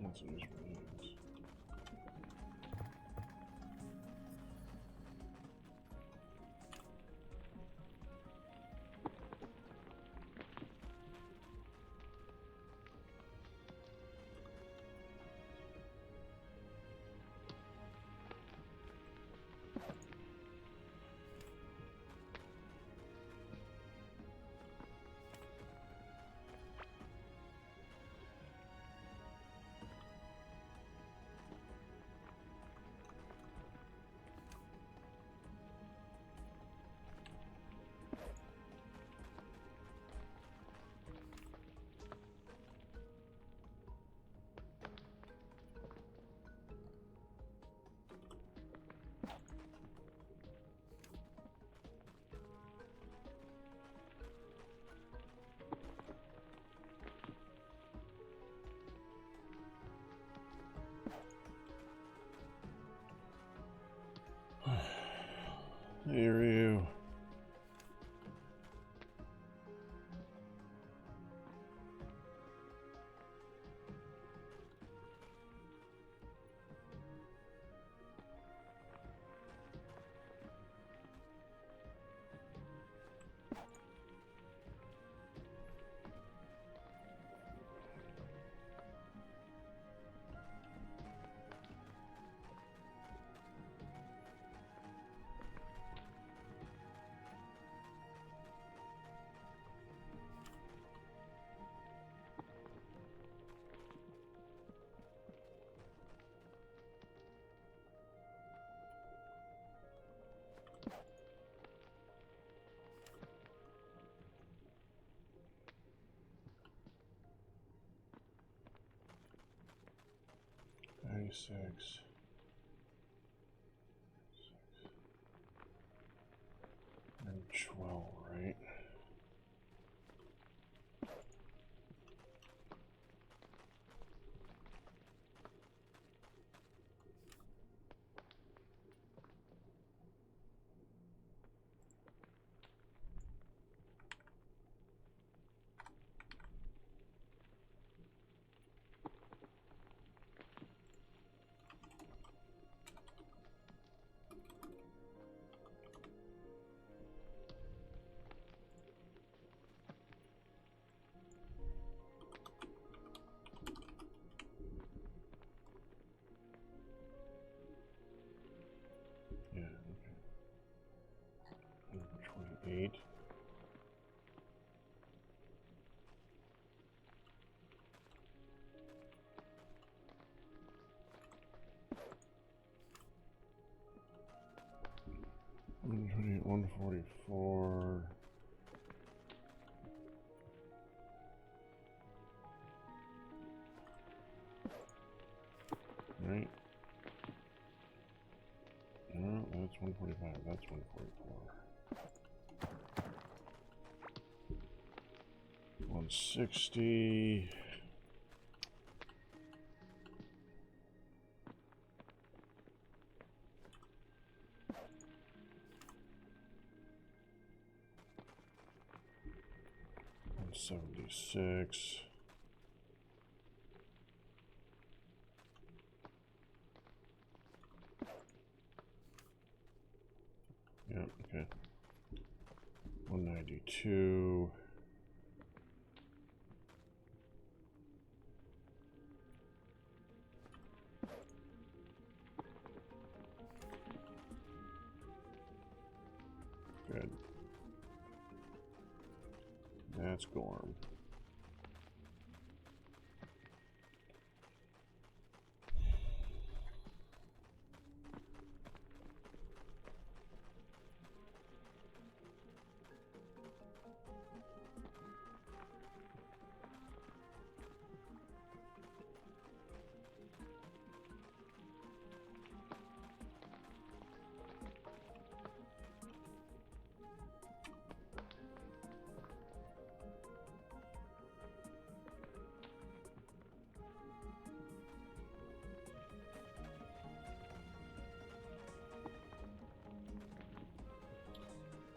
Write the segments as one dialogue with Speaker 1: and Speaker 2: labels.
Speaker 1: That's what it is. Hey, Ryu. Six. And 12, right? Yeah, okay. 128. $128, 144. Right? No, that's 145. That's 144. 160. $176. Yeah, okay. 192. Good. That's Gorm.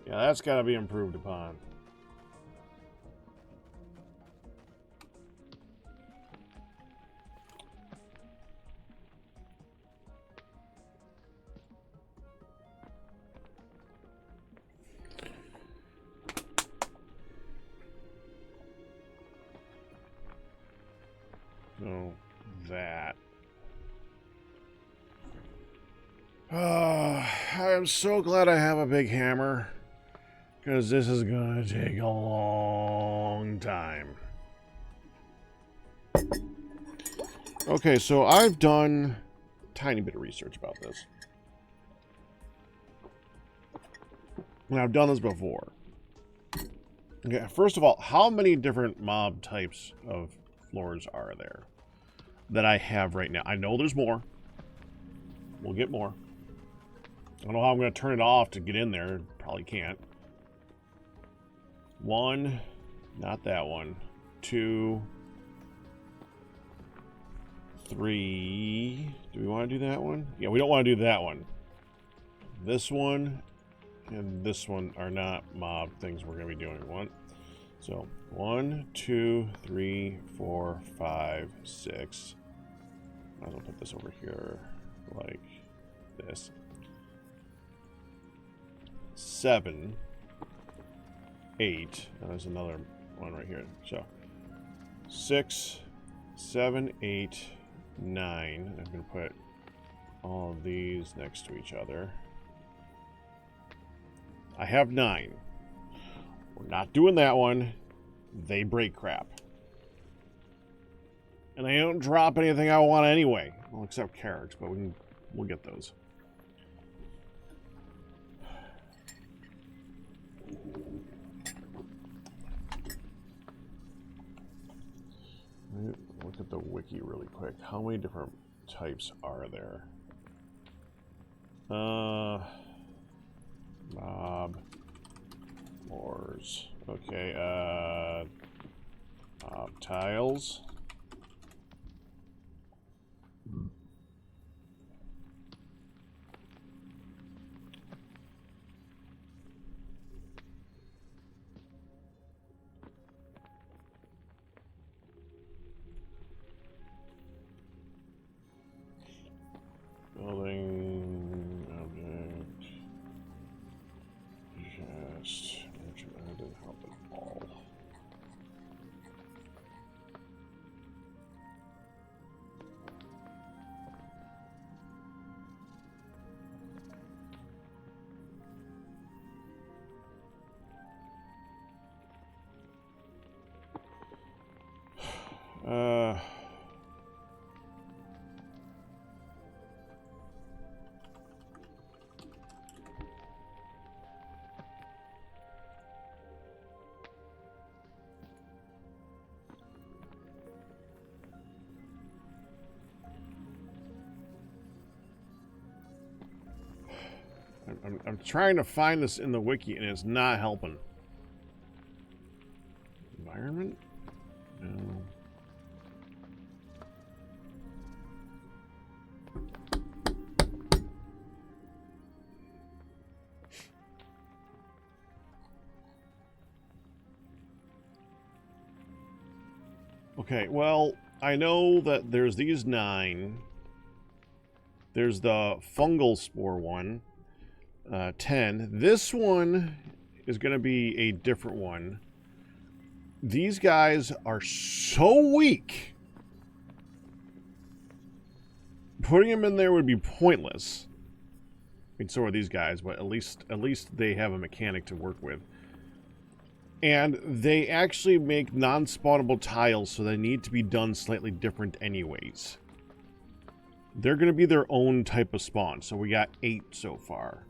Speaker 1: Yeah, that's got to be improved upon.
Speaker 2: So, that. I am so glad I have a big hammer, because this is going to take a long time. Okay, so I've done a tiny bit of research about this. And I've done this before. Okay, first of all, how many different mob types of floors are there that I have right now? I know there's more. We'll get more. I don't know how I'm going to turn it off to get in there. Probably can't. 1, not that one. 2, 3. Do we want to do that one? Yeah, we don't want to do that one. This one and this one are not mob things we're going to be doing. So 1, 2, 3, 4, 5, 6. Might as well put this over here like this. 7, 8. And there's another one right here. So 6, 7, 8, 9. I'm going to put all of these next to each other. I have 9. We're not doing that one. They break crap. And I don't drop anything I want anyway. Well, except carrots, but we'll get those. Look at the wiki really quick. How many different types are there? Mob floors. Okay, mob tiles. Building object. Just merchant. That didn't help at all. I'm trying to find this in the wiki and it's not helping. Environment? No. Okay, well, I know that there's these 9. There's the fungal spore one. 10. This one is going to be a different one. These guys are so weak. Putting them in there would be pointless. I mean, so are these guys, but at least they have a mechanic to work with. And they actually make non-spawnable tiles, so they need to be done slightly different anyways. They're going to be their own type of spawn. So we got 8 so far.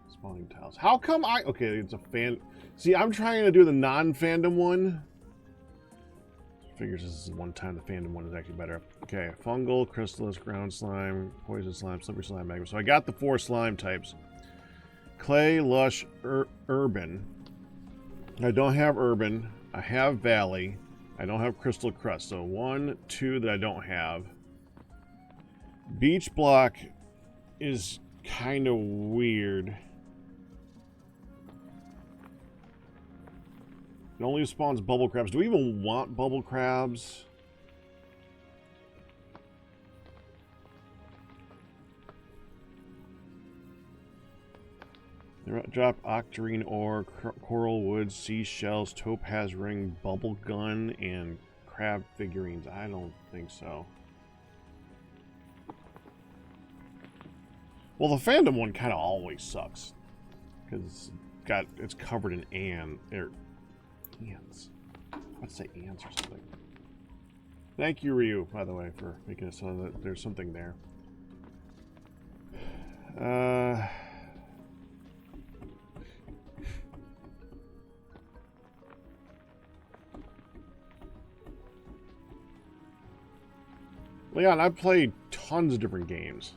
Speaker 2: Spawning tiles. How come I... Okay, it's a fan... See, I'm trying to do the non-fandom one. Figures this is one time the fandom one is actually better. Okay, fungal, crystallis, ground slime, poison slime, slippery slime, magma. So I got the 4 slime types. Clay, lush, urban. I don't have urban. I have valley. I don't have crystal crust. So 1, 2 that I don't have. Beach block is kind of weird. It only spawns bubble crabs. Do we even want bubble crabs? Drop octarine ore, coral wood, seashells, topaz ring, bubble gun, and crab figurines? I don't think so. Well, the fandom one kind of always sucks. Because it's covered in ants. Let's say ants or something. Thank you, Ryu, by the way, for making it so that there's something there. Leon, I've played tons of different games.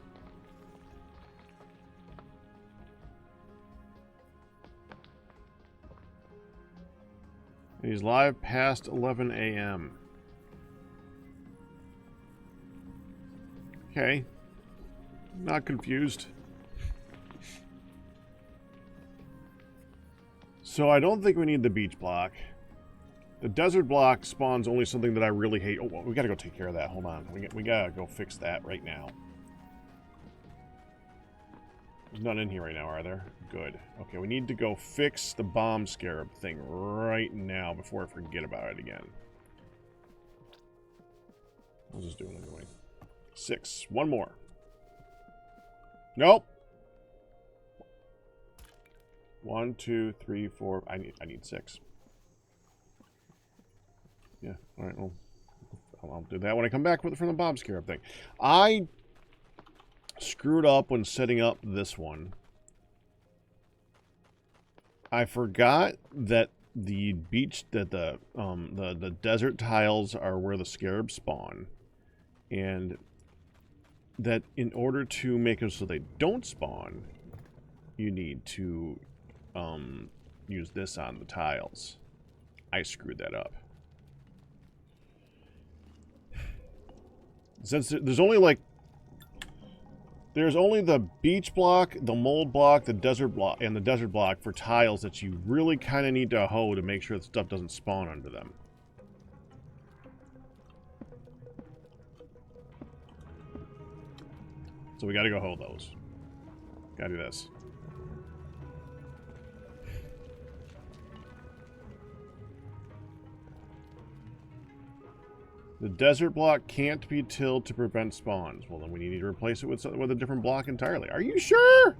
Speaker 2: He's live past 11 a.m. Okay. Not confused. So I don't think we need the beach block. The desert block spawns only something that I really hate. Oh, well, we gotta go take care of that. Hold on. We gotta go fix that right now. There's none in here right now, are there? Good. Okay, we need to go fix the bomb scarab thing right now before I forget about it again. I'll just do it anyway. 6. One more. Nope. 1, 2, 3, 4. I need 6. Yeah. All right. Well, I'll do that when I come back from the bomb scarab thing. I screwed up when setting up this one. I forgot that the beach, that the desert tiles are where the scarabs spawn, and that in order to make it so they don't spawn, you need to use this on the tiles. I screwed that up. Since there's only the beach block, the mold block, the desert block, and the desert block for tiles that you really kind of need to hoe to make sure that stuff doesn't spawn under them. So we gotta go hoe those. Gotta do this. The desert block can't be tilled to prevent spawns. Well, then we need to replace it with a different block entirely. Are you sure?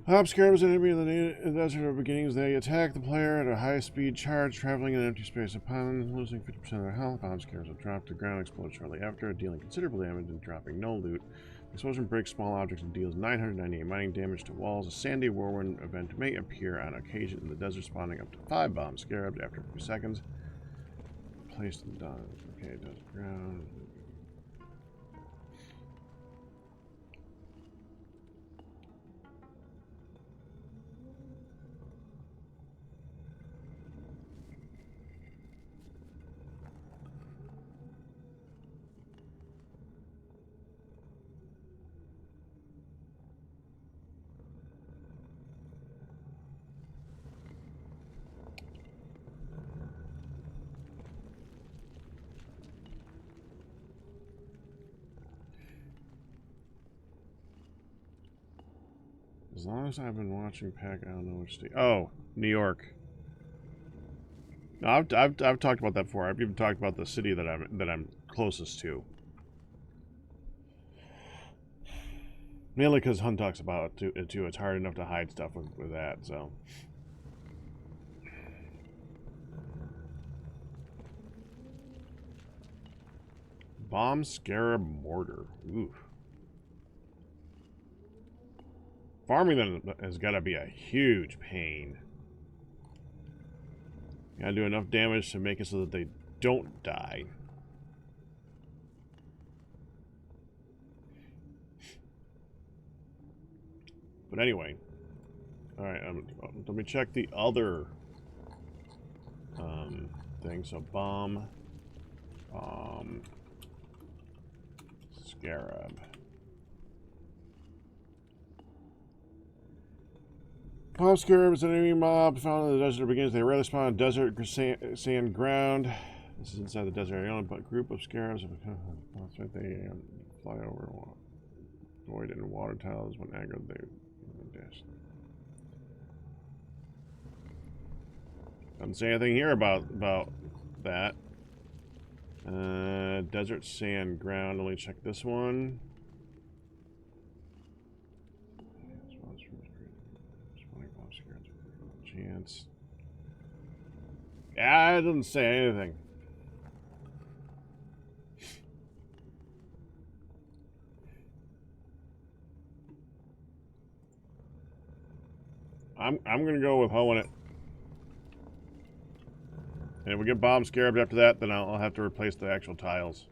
Speaker 2: Bomb scarabs an enemy in the desert of beginnings. They attack the player at a high-speed charge, traveling in an empty space. Upon losing 50% of their health, bomb scarabs will drop to the ground and explode shortly after, dealing considerable damage and dropping no loot. The explosion breaks small objects and deals 998 mining damage to walls. A sandy whirlwind event may appear on occasion in the desert, spawning up to 5 bomb scarabs after a few seconds. Placed in the okay, desert ground. As long as I've been watching Pack, I don't know which state. Oh, New York. No, I've talked about that before. I've even talked about the city that I'm closest to. Mainly because Hunt talks about it too. It's hard enough to hide stuff with that. So. Bomb scarab mortar. Ooh. Farming them has got to be a huge pain. You gotta do enough damage to make it so that they don't die. But anyway. Alright, let me check the other thing. So bomb. Scarab. Palm scarab is an enemy mob found in the desert begins. They rarely spawn on desert sand ground. This is inside the desert area, but a group of scarabs they fly over. Void in water tiles when aggro they dash. Doesn't say anything here about that. Desert sand ground. Let me check this one. Chance. Yeah, it doesn't say anything. I'm gonna go with hoeing it. And if we get bomb scarabs after that, then I'll have to replace the actual tiles.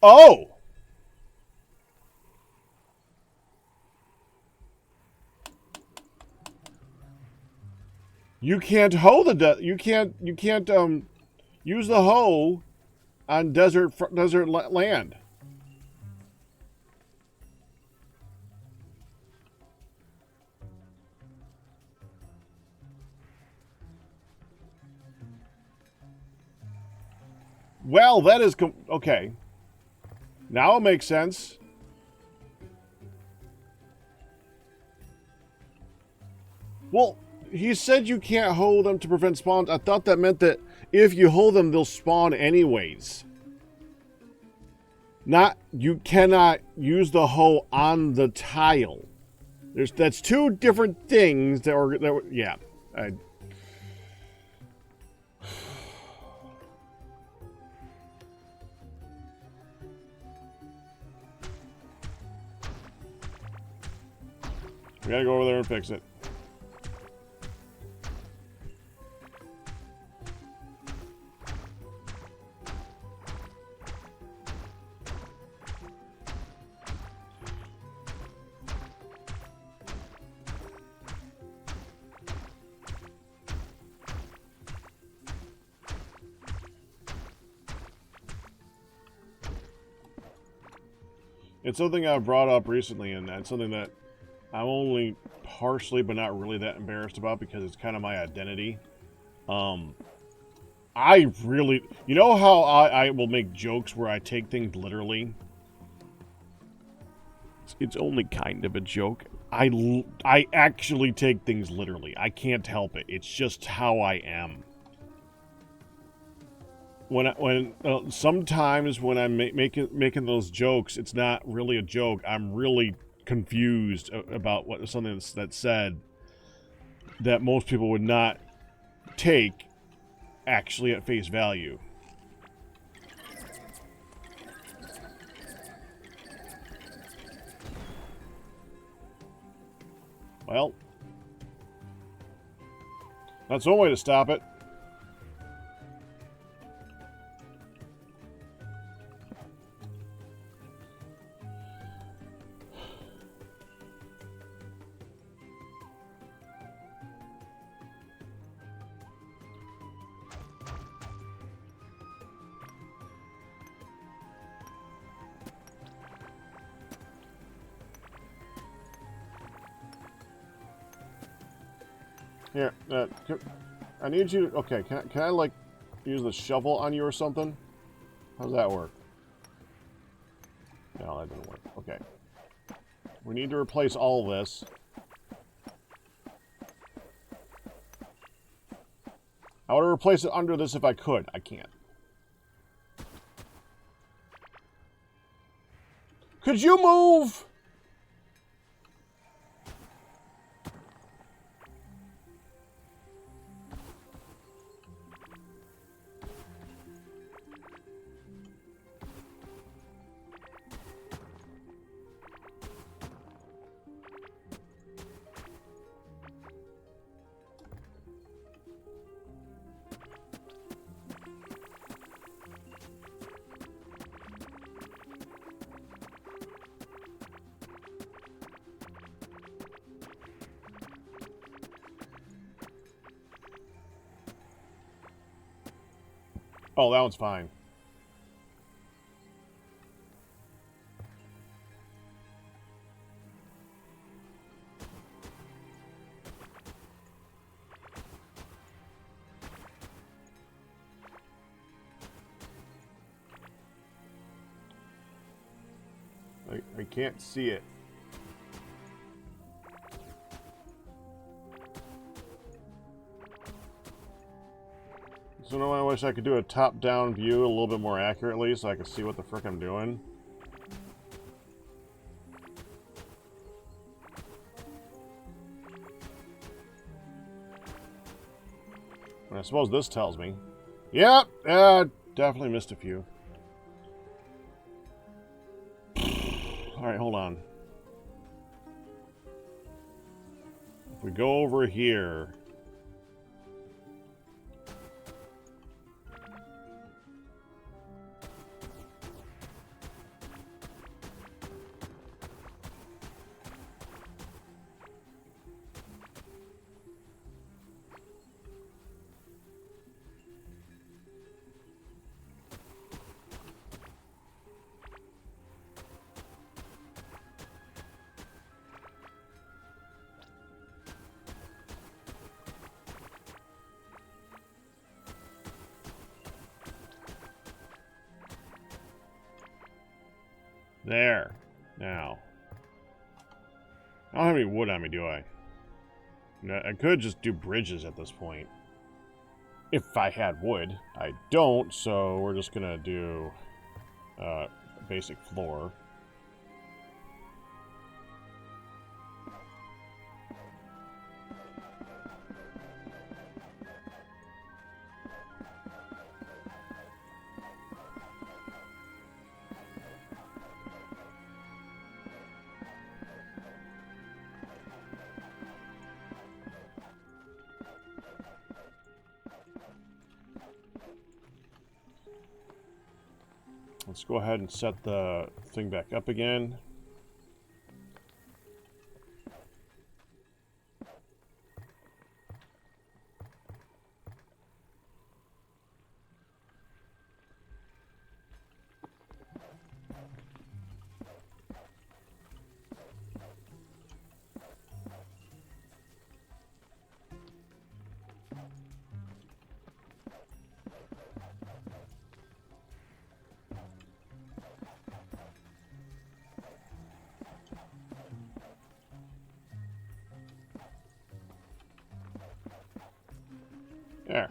Speaker 2: Oh! You can't hoe the you can't use the hoe on desert land. Well, that is okay. Now it makes sense. Well, he said you can't hoe them to prevent spawns. I thought that meant that if you hoe them, they'll spawn anyways. Not, you cannot use the hoe on the tile. That's two different things yeah. We gotta go over there and fix it. It's something I've brought up recently, and it's something that I'm only partially, but not really that embarrassed about because it's kind of my identity. I really... You know how I will make jokes where I take things literally? It's only kind of a joke. I actually take things literally. I can't help it. It's just how I am. Sometimes when I'm making those jokes, it's not really a joke. I'm really confused about something that's said that most people would not take actually at face value. Well, that's one way to stop it. Here, I need you to... Okay, can I, like, use the shovel on you or something? How does that work? No, that didn't work. Okay. We need to replace all this. I would replace it under this if I could. I can't. Could you move? Oh, that one's fine. I can't see it. So now I wish I could do a top-down view a little bit more accurately so I could see what the frick I'm doing. And I suppose this tells me. Yep, definitely missed a few. Alright, hold on. If we go over here... There. Now. I don't have any wood on me, do I? No, I could just do bridges at this point. If I had wood. I don't, so we're just gonna do basic floor. Let's go ahead and set the thing back up again. There.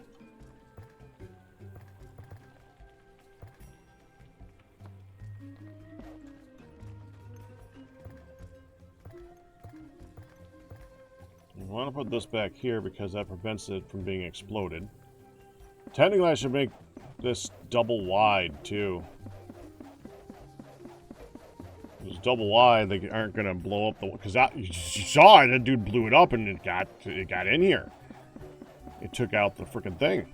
Speaker 2: I want to put this back here because that prevents it from being exploded. Technically, I should make this double wide, too. If it's double wide, they aren't going to blow up the... Because you saw it, that dude blew it up and it got in here. It took out the frickin' thing.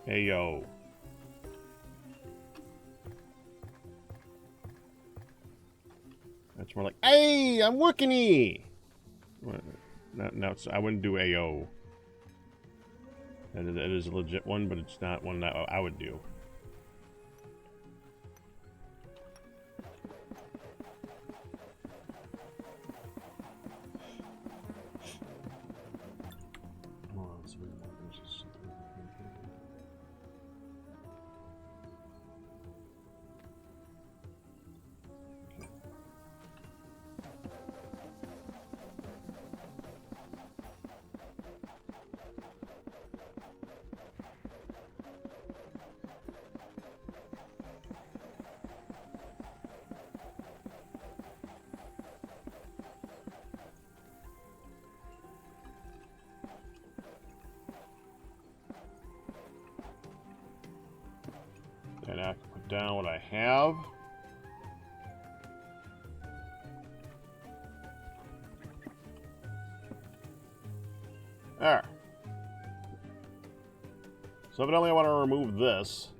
Speaker 2: Hey, yo. That's more like, hey, I'm working-y. No, I wouldn't do AO. That is a legit one, but it's not one that I would do. And I can put down what I have. There. So evidently I want to remove this.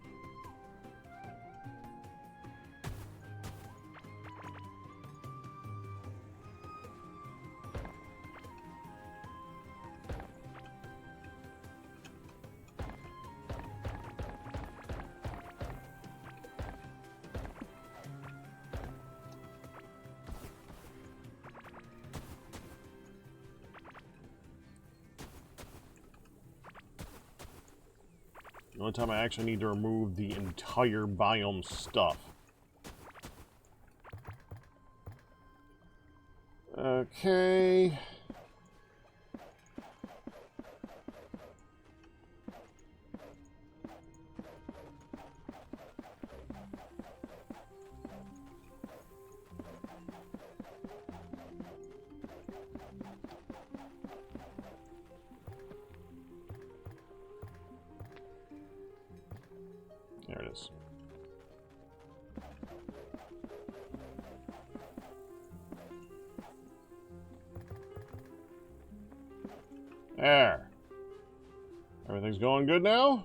Speaker 2: The only time I actually need to remove the entire biome stuff. Okay. There it is. There. Everything's going good now?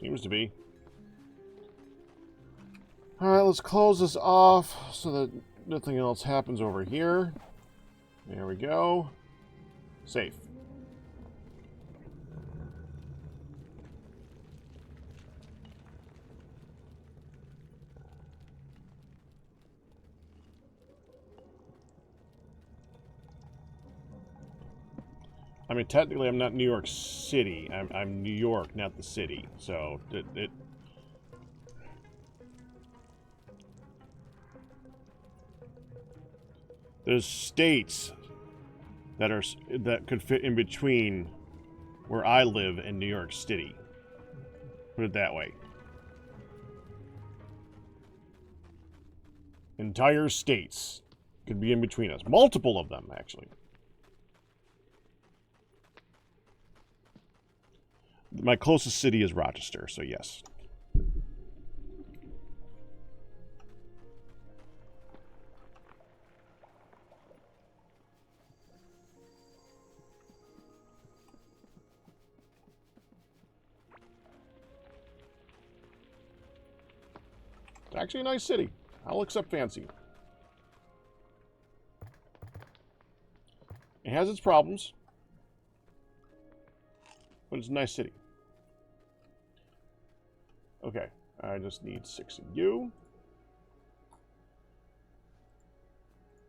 Speaker 2: Seems to be. Alright, let's close this off so that nothing else happens over here. There we go. Safe. I mean, technically, I'm not New York City. I'm New York, not the city. So, there's states that could fit in between where I live and New York City. Put it that way. Entire states could be in between us. Multiple of them, actually. My closest city is Rochester, so yes. It's actually a nice city. I'll accept fancy. It has its problems, but it's a nice city. Okay, I just need 6 of you.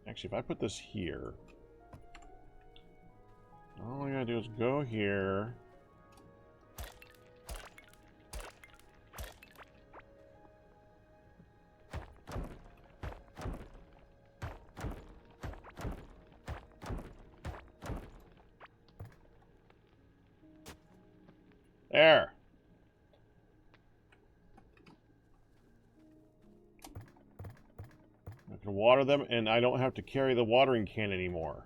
Speaker 2: Actually, if I put this here, all I gotta do is go here. There. I can water them, and I don't have to carry the watering can anymore.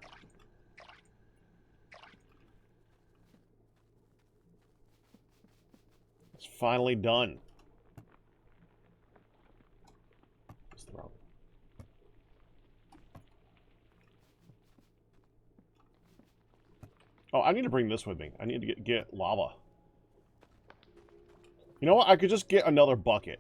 Speaker 2: It's finally done. What's the problem? Oh, I need to bring this with me. I need to get lava. You know what? I could just get another bucket.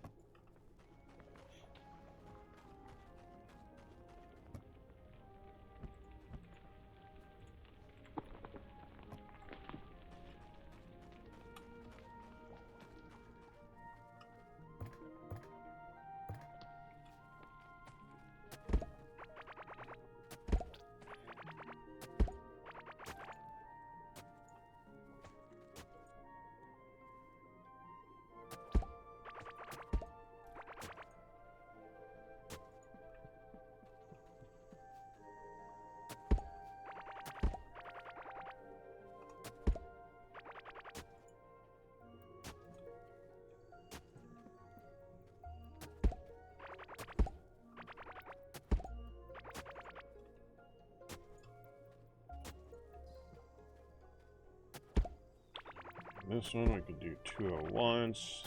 Speaker 2: This one we could do 2 at once.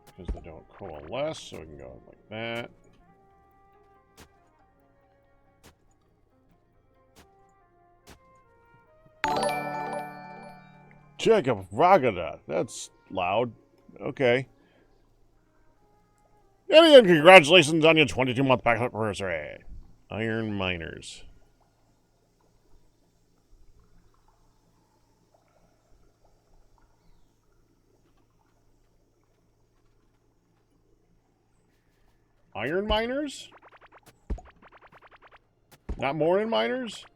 Speaker 2: Because they don't coalesce, so we can go like that. Jacob Ragada. That's loud. Okay. And again, congratulations on your 22-month pack anniversary. Iron Miners. Iron Miners? Not Morning Miners?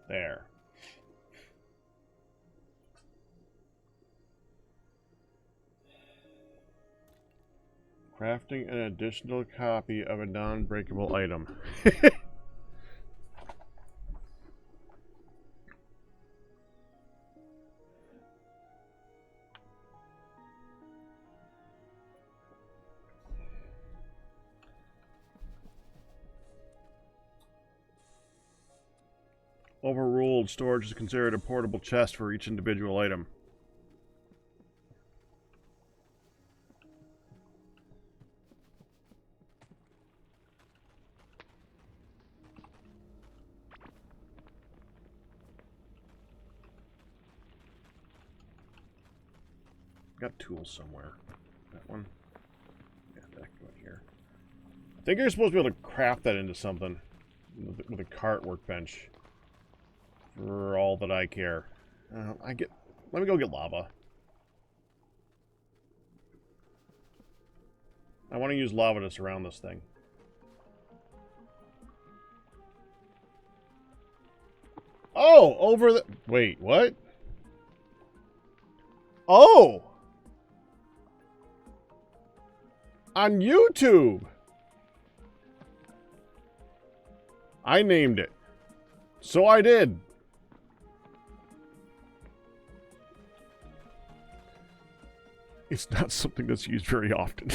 Speaker 2: There. Crafting an additional copy of a non-breakable item. Overruled. Storage is considered a portable chest for each individual item. Got tools somewhere. That one? Yeah, that can go in here. I think you're supposed to be able to craft that into something with a cart workbench. For all that I care. Let me go get lava. I want to use lava to surround this thing. Oh, over the... Wait, what? Oh! On YouTube! I named it. So I did. It's not something that's used very often.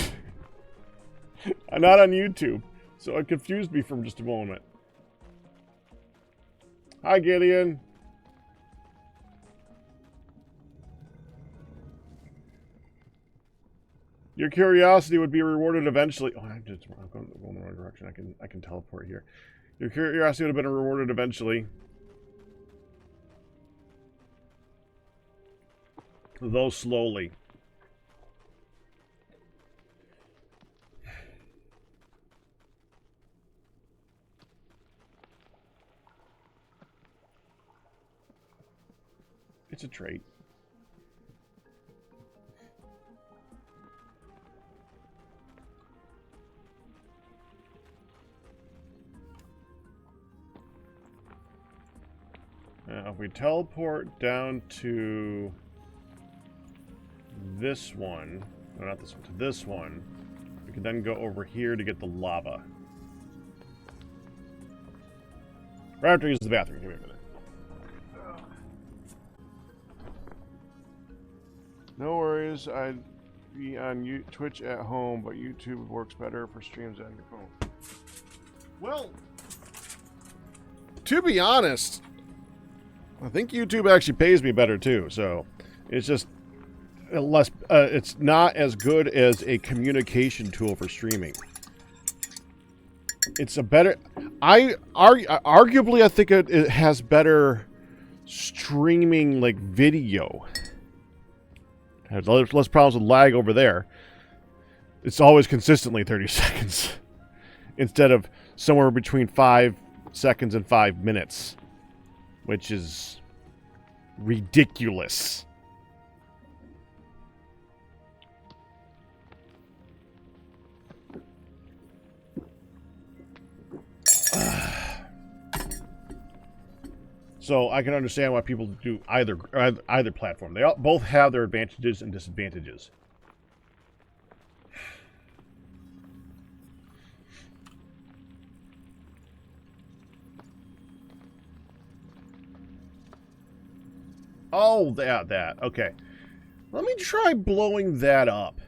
Speaker 2: I'm not on YouTube, so it confused me for just a moment. Hi, Gideon. Your curiosity would be rewarded eventually. Oh, I'm going in the wrong direction. I can teleport here. Your curiosity would have been rewarded eventually. Though slowly. It's a trait. Now, if we teleport down to this one, no, not this one, to this one, we can then go over here to get the lava. Right after I use the bathroom. Give me a minute. No worries, I'd be on Twitch at home, but YouTube works better for streams on your phone. Well, to be honest, I think YouTube actually pays me better too, so it's just less. It's not as good as a communication tool for streaming. It's a better. Arguably, I think it has better streaming like video. There's less problems with lag over there. It's always consistently 30 seconds instead of somewhere between 5 seconds and 5 minutes, which is ridiculous. So I can understand why people do either platform. They both have their advantages and disadvantages. Oh, that. Okay. Let me try blowing that up.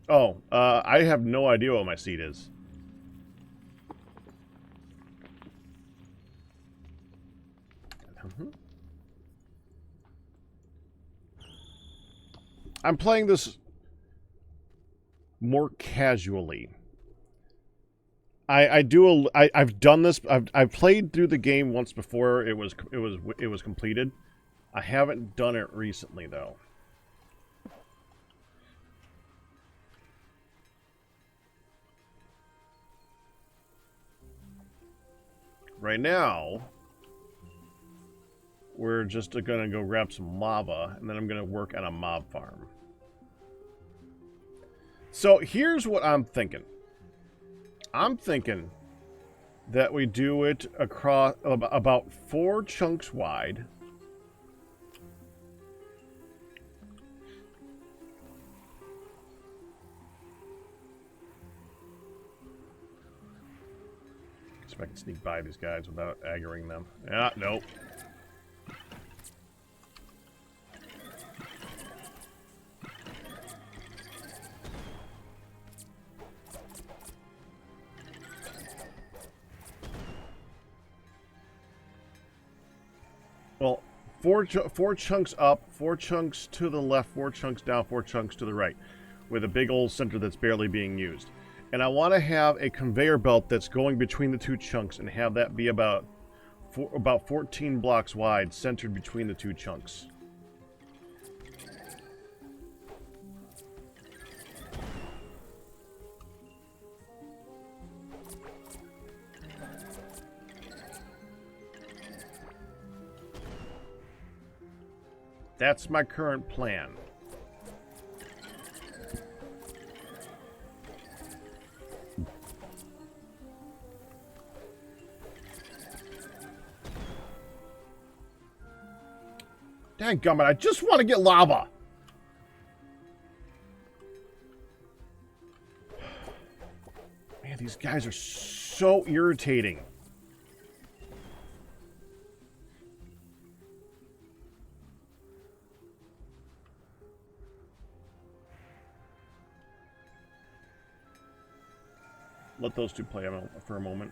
Speaker 2: Oh, I have no idea what my seed is. I'm playing this more casually. I've done this. I've played through the game once before. It was completed. I haven't done it recently though. Right now, we're just gonna go grab some lava, and then I'm gonna work on a mob farm. So here's what I'm thinking. I'm thinking that we do it across about 4 chunks wide. See if I can sneak by these guys without aggroing them. Yeah, nope. Well, four chunks up, 4 chunks to the left, 4 chunks down, 4 chunks to the right, with a big old center that's barely being used. And I want to have a conveyor belt that's going between the 2 chunks and have that be about 14 blocks wide, centered between the 2 chunks. That's my current plan. Dadgummit, I just want to get lava. Man, these guys are so irritating. Let those 2 play for a moment.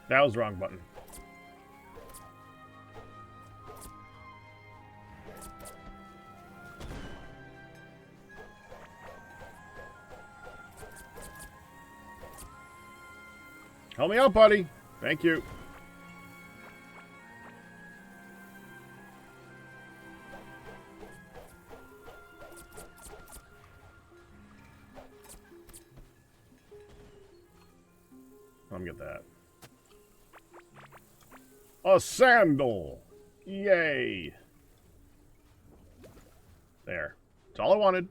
Speaker 2: That was the wrong button. Help me out, buddy. Thank you. Let me get that. A sandal! Yay! There. That's all I wanted.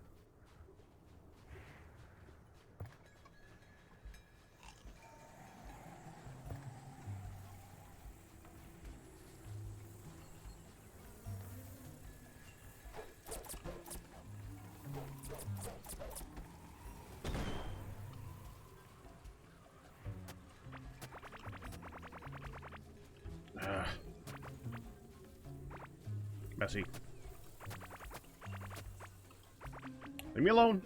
Speaker 2: Messy. Leave me alone.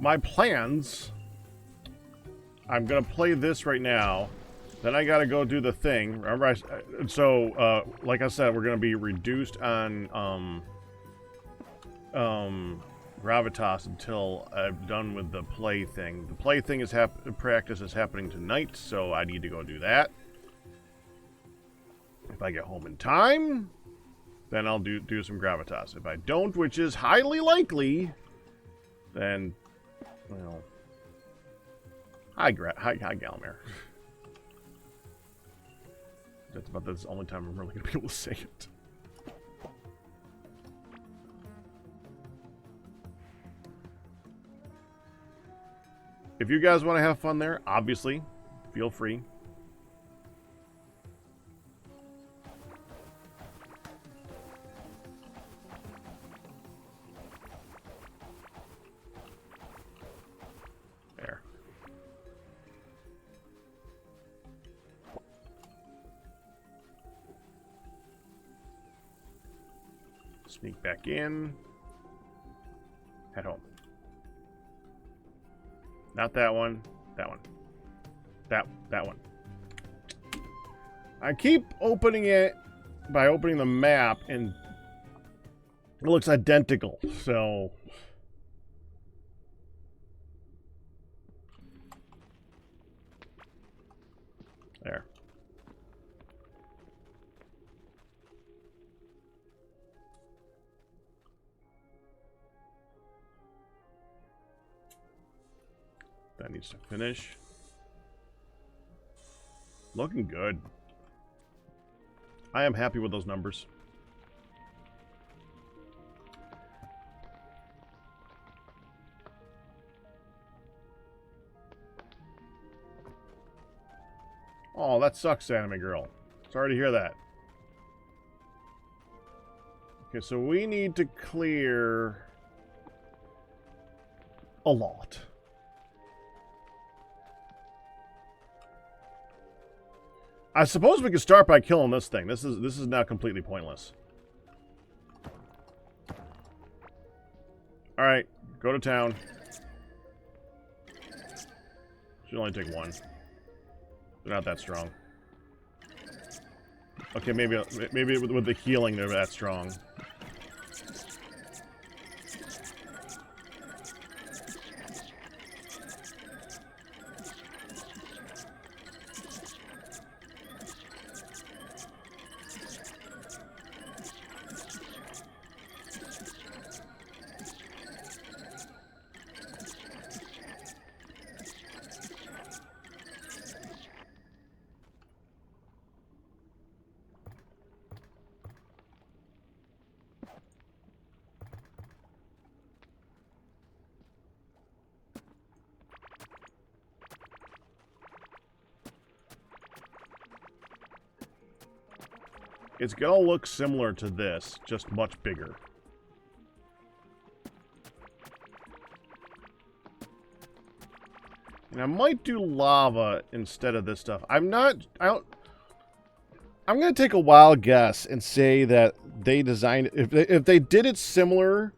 Speaker 2: My plans, I'm going to play this right now, then I got to go do the thing. Remember, like I said, we're going to be reduced on gravitas until I'm done with the play thing. The play thing practice is happening tonight, so I need to go do that. If I get home in time, then I'll do some gravitas. If I don't, which is highly likely, then... Well, hi Galmer. That's about the only time I'm really going to be able to say it. If you guys want to have fun there, obviously, feel free. There. Sneak back in. Head home. Not that one. That one. That one. I keep opening it by opening the map, and it looks identical. So there. That needs to finish. Looking good. I am happy with those numbers. Oh, that sucks, Anime Girl. Sorry to hear that. Okay, so we need to clear a lot. I suppose we could start by killing this thing. This is now completely pointless. Alright, go to town. Should only take one. They're not that strong. Okay, maybe with the healing they're that strong. It's gonna look similar to this, just much bigger. And I might do lava instead of this stuff. I'm gonna take a wild guess and say that they designed, if they did it similar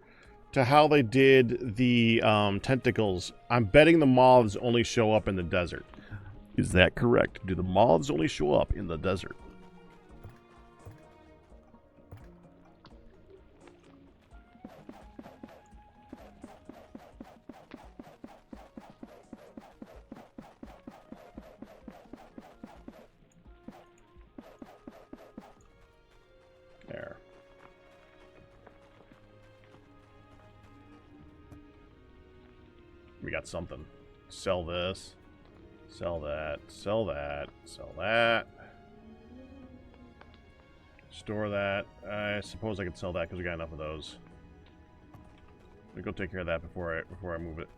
Speaker 2: to how they did the tentacles, I'm betting the moths only show up in the desert. Is that correct? Do the moths only show up in the desert? There. We got something. Sell this. Sell that. Sell that. Sell that. Store that. I suppose I could sell that because we got enough of those. Let me go take care of that before I move it.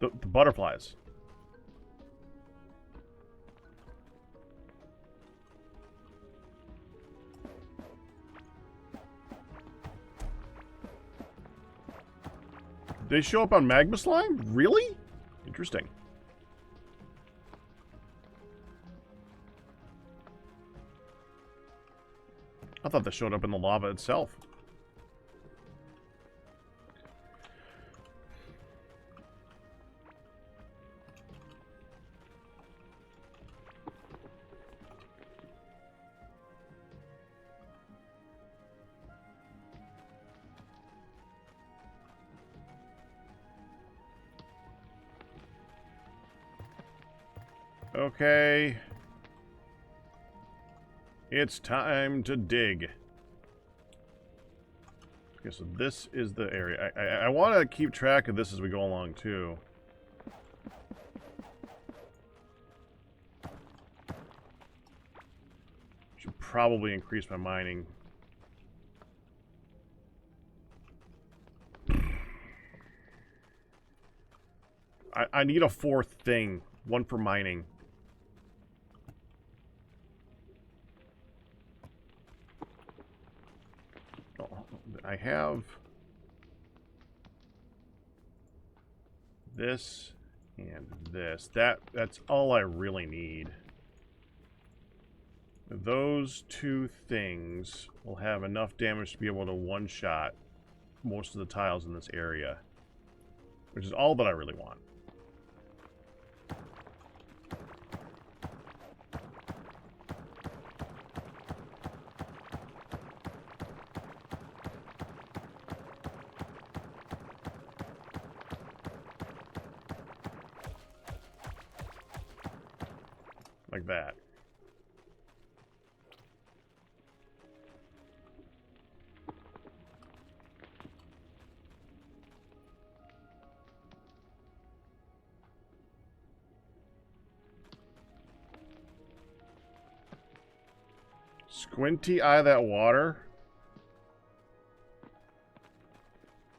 Speaker 2: The butterflies. They show up on magma slime? Really? Interesting. I thought they showed up in the lava itself. Okay. It's time to dig. Okay, so this is the area. I want to keep track of this as we go along, too. Should probably increase my mining. I need a fourth thing. One for mining. I have this and this. That's all I really need. Those two things will have enough damage to be able to one-shot most of the tiles in this area, which is all that I really want. Like that. Squinty eye that water?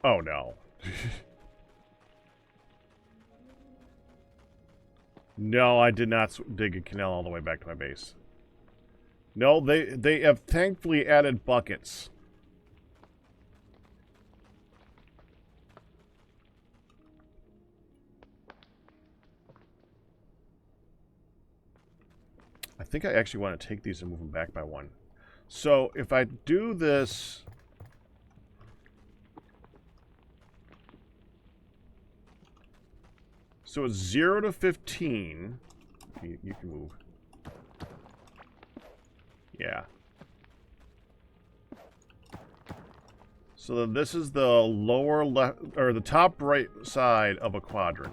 Speaker 2: Oh no. No, I did not dig a canal all the way back to my base. No, they have thankfully added buckets. I think I actually want to take these and move them back by one. So if I do this... So it's 0 to 15. You can move. Yeah. So then this is the lower left, or the top right side of a quadrant.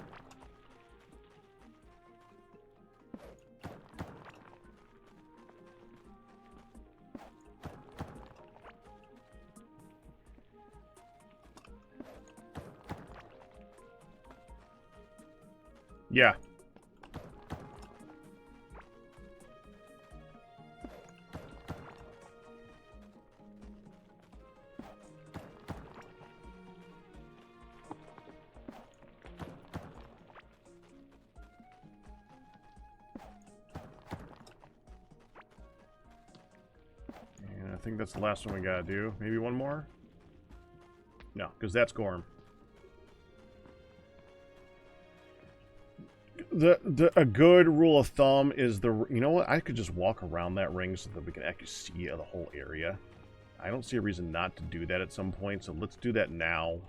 Speaker 2: Yeah. And I think that's the last one we gotta do. Maybe one more? No, because that's Gorm. A good rule of thumb is you know what? I could just walk around that ring so that we can actually see the whole area. I don't see a reason not to do that at some point, so let's do that now.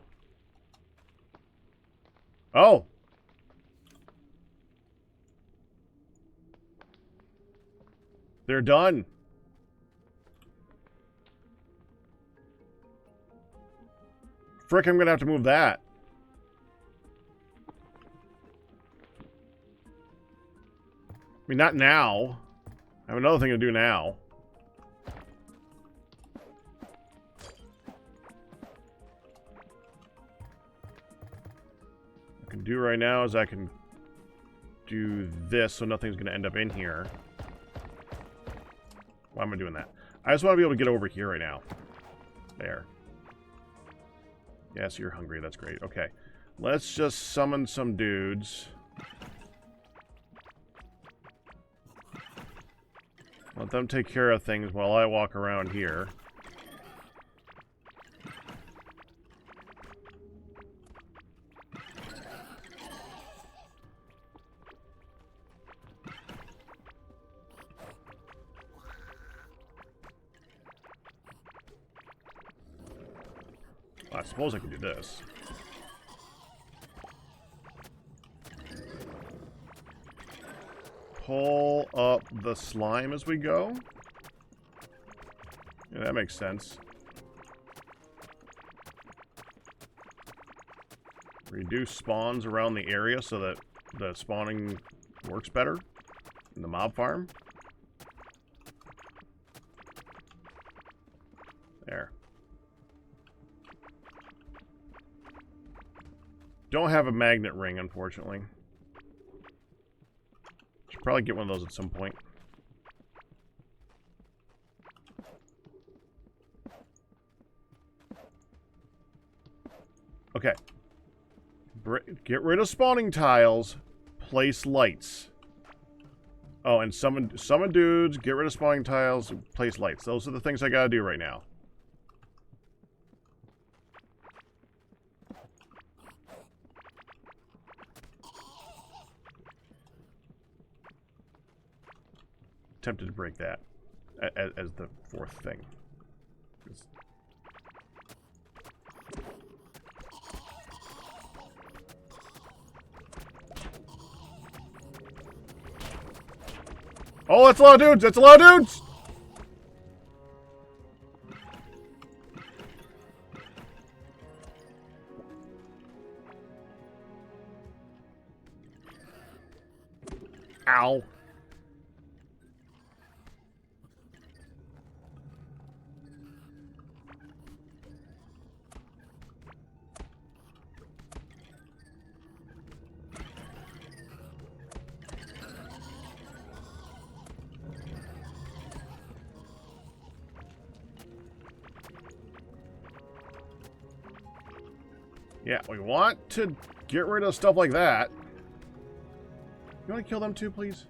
Speaker 2: Oh! They're done. Frick, I'm gonna have to move that. I mean, not now. I have another thing to do now. What I can do right now is I can do this so nothing's going to end up in here. Why am I doing that? I just want to be able to get over here right now. There. Yes, you're hungry. That's great. Okay. Let's just summon some dudes. Let them take care of things while I walk around here. I suppose I can do this. Pull up the slime as we go. Yeah, that makes sense. Reduce spawns around the area so that the spawning works better in the mob farm. There. Don't have a magnet ring, unfortunately. Should probably get one of those at some point. Okay. Get rid of spawning tiles. Place lights. Oh, and summon dudes, get rid of spawning tiles, place lights. Those are the things I gotta do right now. Tempted to break that as the fourth thing. Oh, that's a lot of dudes! That's a lot of dudes! Ow. Yeah, we want to get rid of stuff like that. You want to kill them too, please?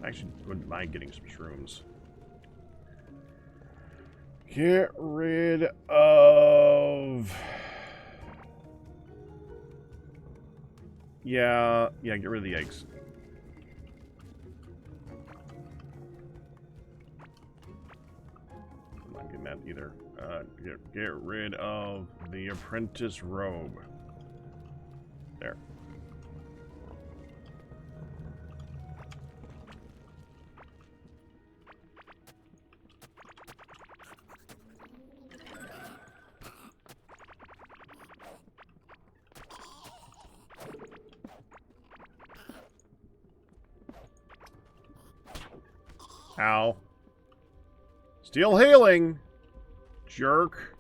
Speaker 2: I actually wouldn't mind getting some shrooms. Get rid of... Yeah, get rid of the eggs. I'm not getting that either. Get rid of the apprentice robe. There. Ow. Still healing. Jerk.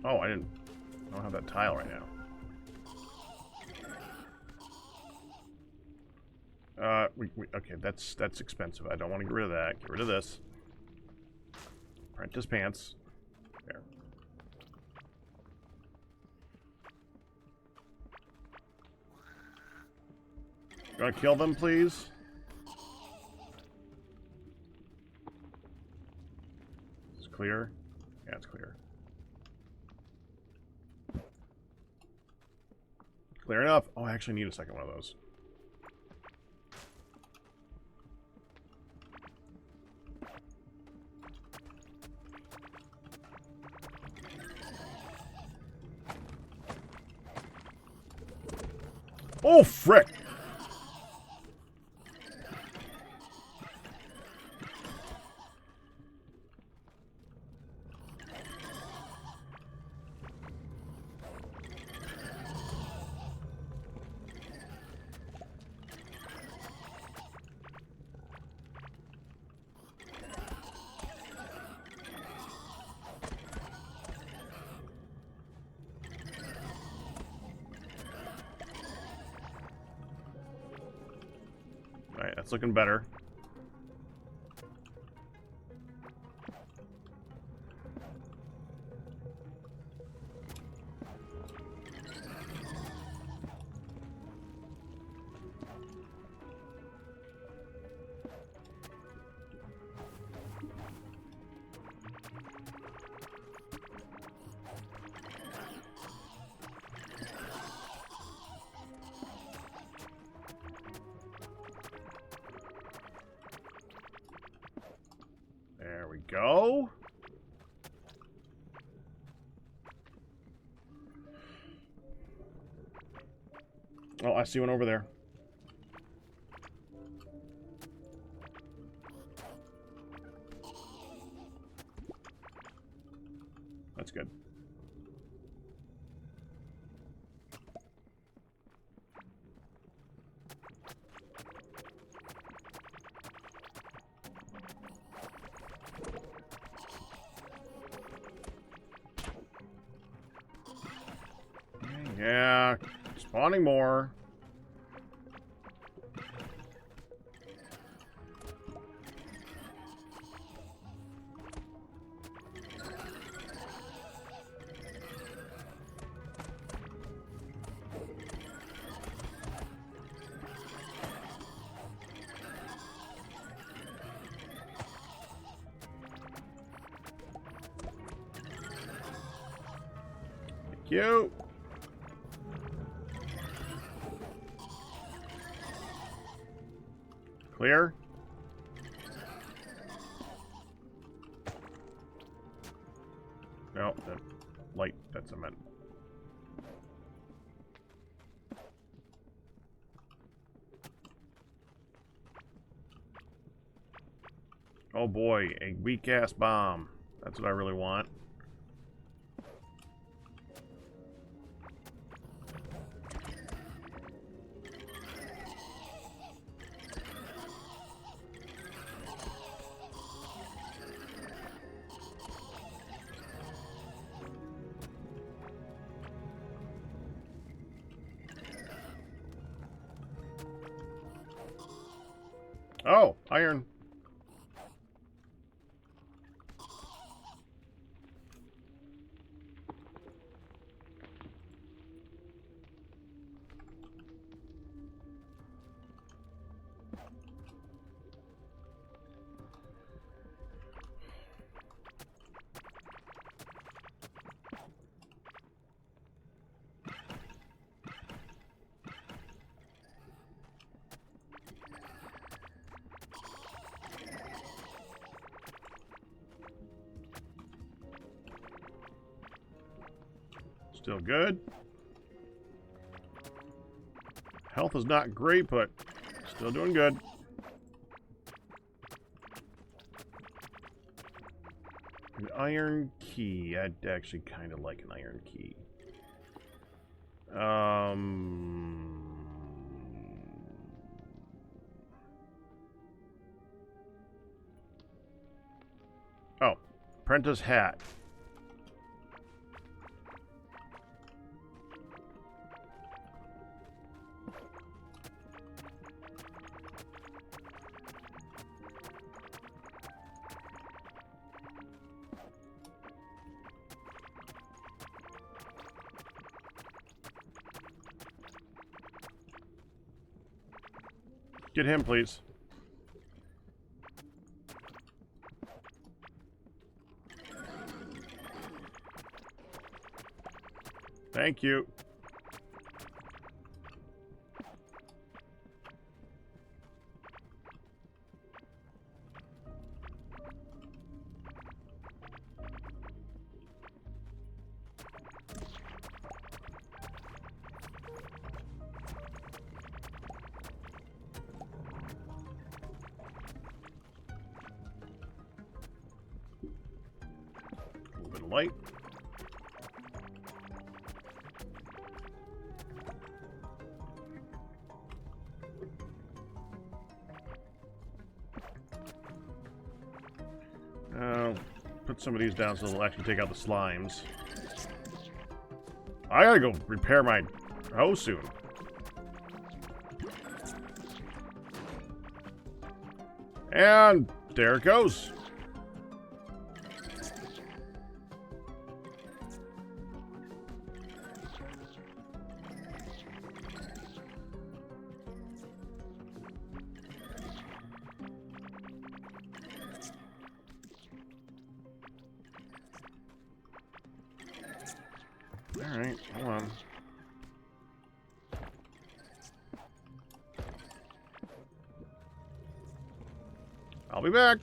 Speaker 2: Oh, I don't have that tile right now. Okay, that's expensive. I don't want to get rid of that. Get rid of this. Apprentice pants. There. You want to kill them, please? It's clear? Yeah, it's clear. Clear enough. Oh, I actually need a second one of those. Oh, frick! Alright, that's looking better. we go. Oh, I see one over there. That's good. Yeah, spawning more. Thank you. Clear. No, that light, that's a meant. Oh boy, a weak-ass bomb. That's what I really want. Oh, iron. Still good. Health is not great, but still doing good. An iron key. I'd actually kind of like an iron key. Oh, apprentice hat. Get him, please. Thank you. A little bit of light. Put some of these down so they'll actually take out the slimes. I gotta go repair my hoe soon. And there it goes. Alright, hold on. I'll be back.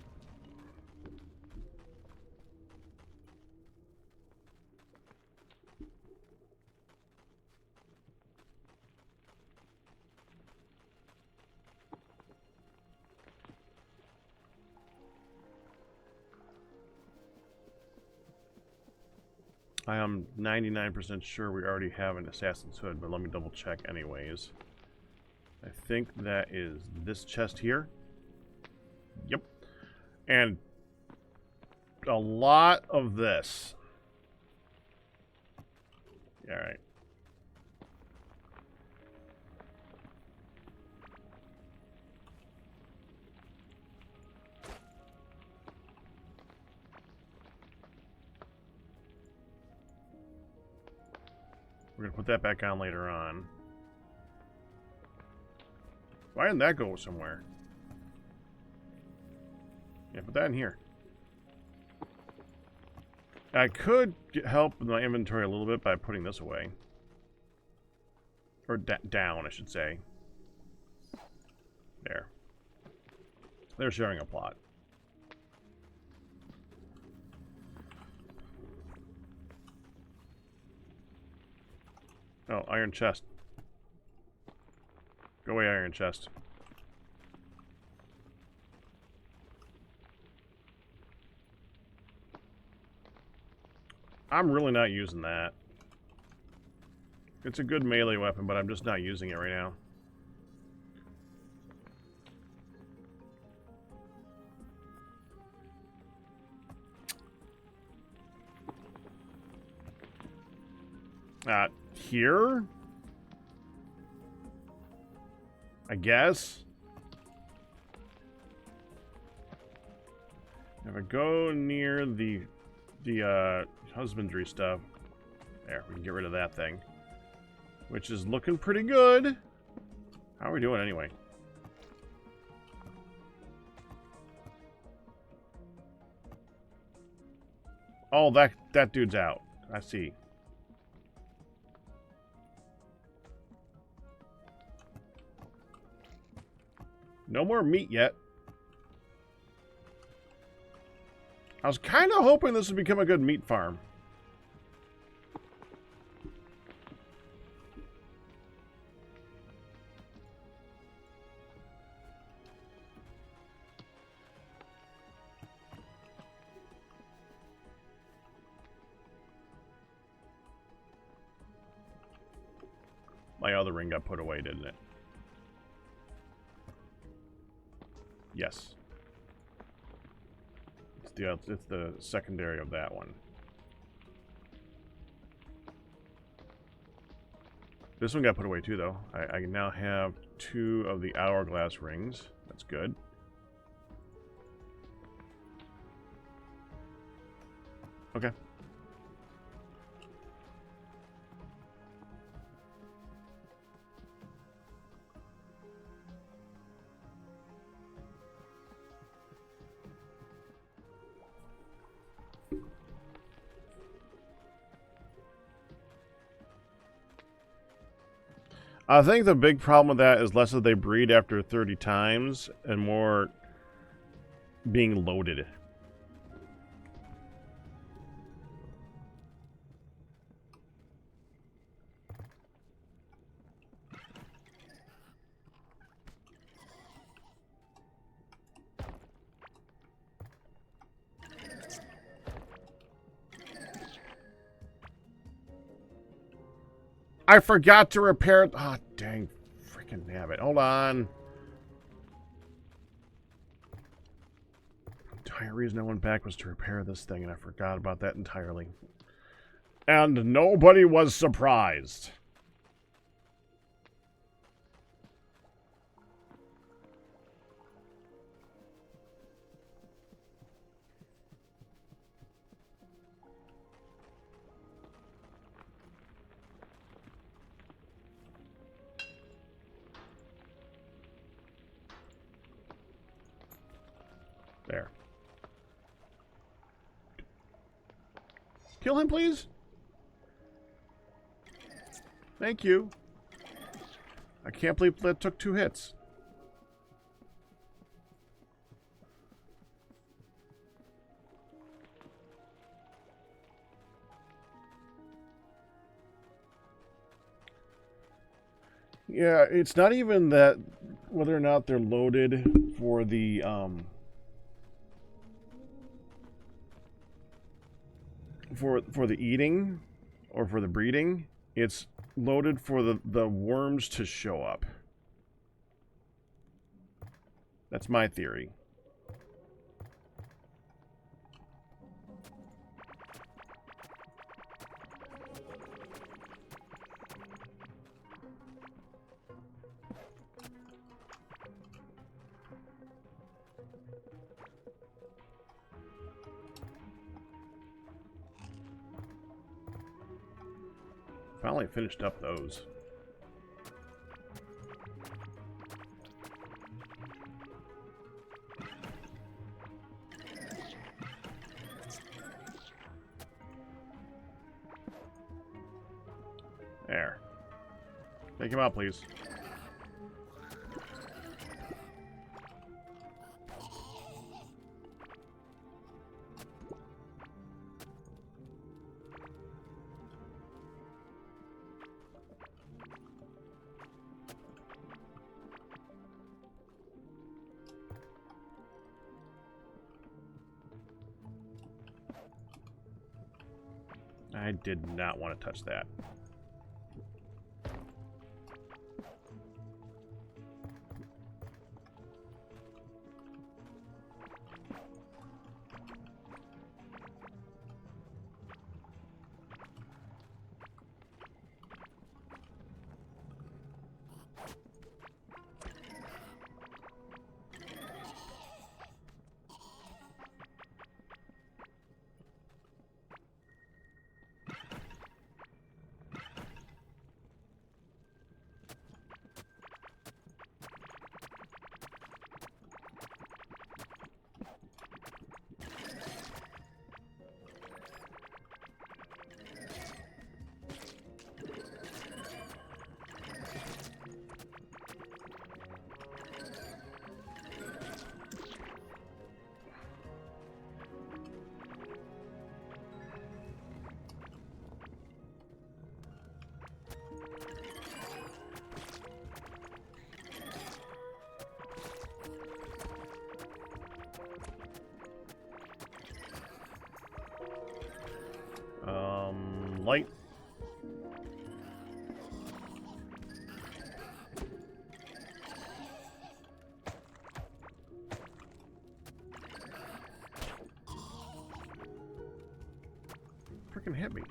Speaker 2: I am 99% sure we already have an Assassin's Hood, but let me double check anyways. I think that is this chest here. Yep. And a lot of this. Alright. We're going to put that back on later on. Why didn't that go somewhere? Yeah, put that in here. I could help with my inventory a little bit by putting this away. Or down, I should say. There. They're sharing a plot. Oh, iron chest. Go away, iron chest. I'm really not using that. It's a good melee weapon, but I'm just not using it right now. Here? I guess? If I go near the husbandry stuff, there, we can get rid of that thing. Which is looking pretty good. How are we doing anyway? Oh, that dude's out. I see. No more meat yet. I was kind of hoping this would become a good meat farm. My other ring got put away, didn't it? Yes. It's the secondary of that one. This one got put away too, though. I now have 2 of the hourglass rings. That's good. Okay. I think the big problem with that is less that they breed after 30 times and more being loaded. I forgot to repair it. Oh, dang. Freaking nabbit. Hold on. The entire reason I went back was to repair this thing, and I forgot about that entirely. And nobody was surprised. There. Kill him, please. Thank you. I can't believe that took 2 hits. Yeah, it's not even that whether or not they're loaded for for the eating or for the breeding. It's loaded for the worms to show up. That's my theory. Finally finished up those. There. Take him out, please. I did not want to touch that. Light. Freaking hit me.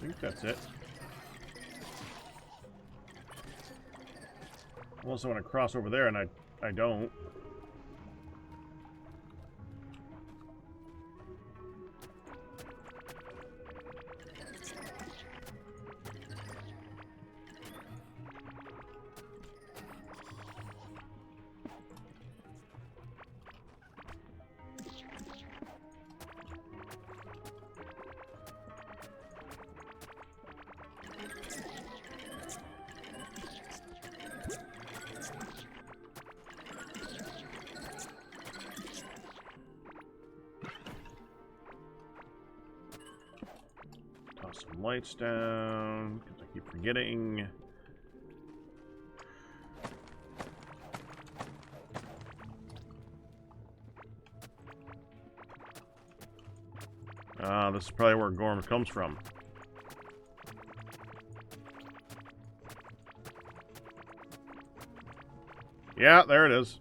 Speaker 2: I think that's it. Unless I want to cross over there, and I don't. Toss some lights down, because I keep forgetting. This is probably where Gorm comes from. Yeah, there it is.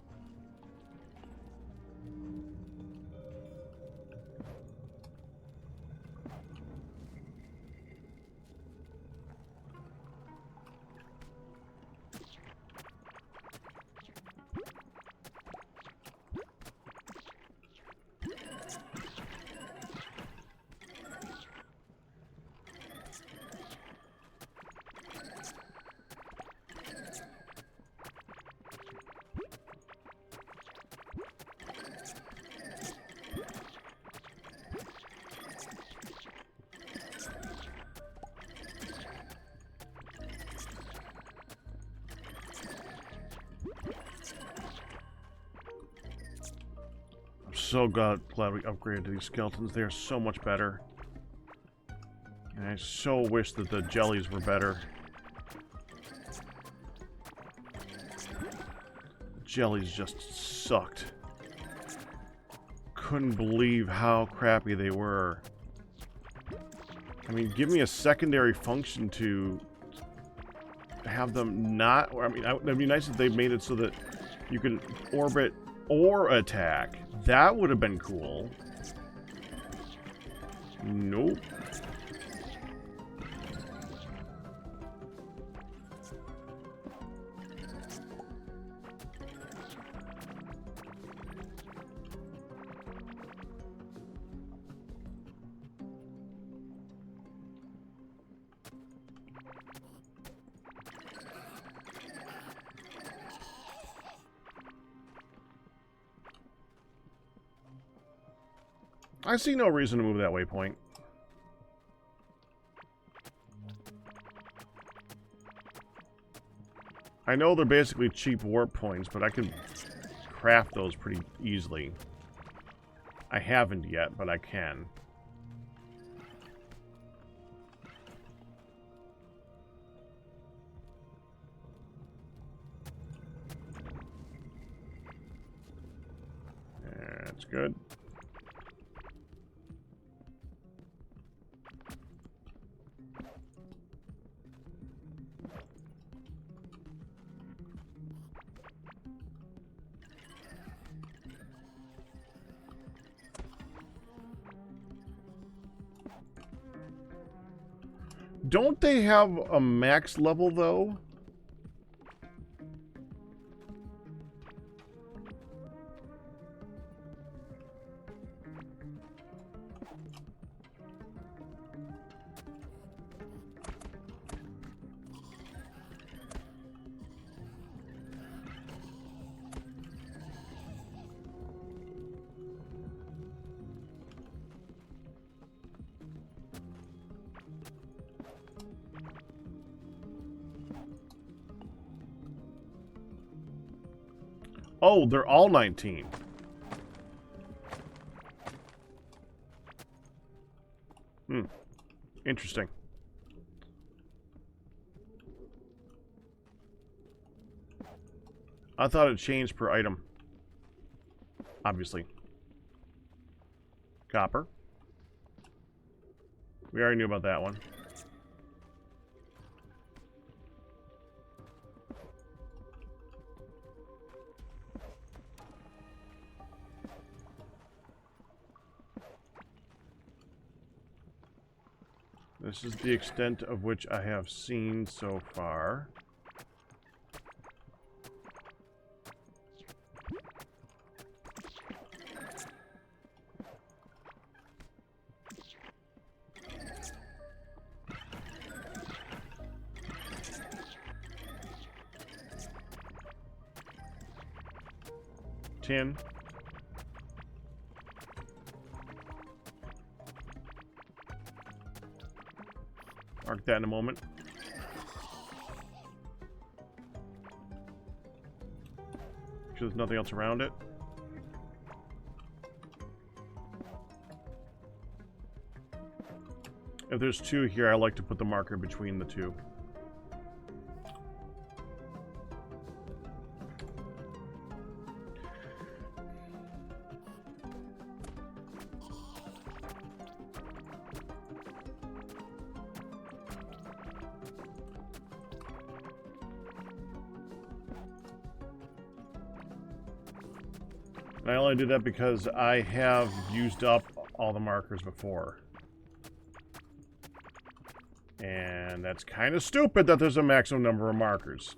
Speaker 2: so glad we upgraded these skeletons. They are so much better. And I so wish that the jellies were better. Jellies just sucked. Couldn't believe how crappy they were. I mean, give me a secondary function to have them not... I mean, it'd be nice if they made it so that you can orbit or attack. That would have been cool. Nope. I see no reason to move that waypoint. I know they're basically cheap warp points, but I can craft those pretty easily. I haven't yet, but I can. That's good. Don't they have a max level, though? Oh, they're all 19. Interesting. I thought it changed per item. Obviously. Copper. We already knew about that one. This is the extent of which I have seen so far. Tin. Mark that in a moment. Make sure there's nothing else around it. If there's two here, I like to put the marker between the two. I only do that because I have used up all the markers before. And that's kind of stupid that there's a maximum number of markers.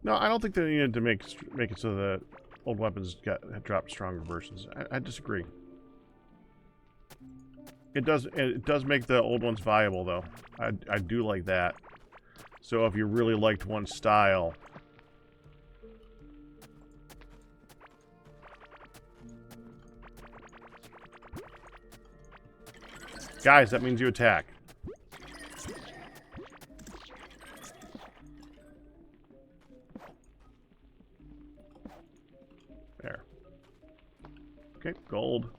Speaker 2: No, I don't think they needed to make it so that old weapons dropped stronger versions. I disagree. It does make the old ones viable, though. I do like that. So if you really liked one style... Guys, that means you attack. There. Okay, gold.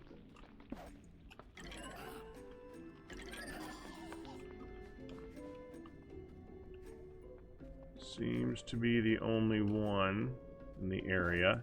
Speaker 2: Seems to be the only one in the area.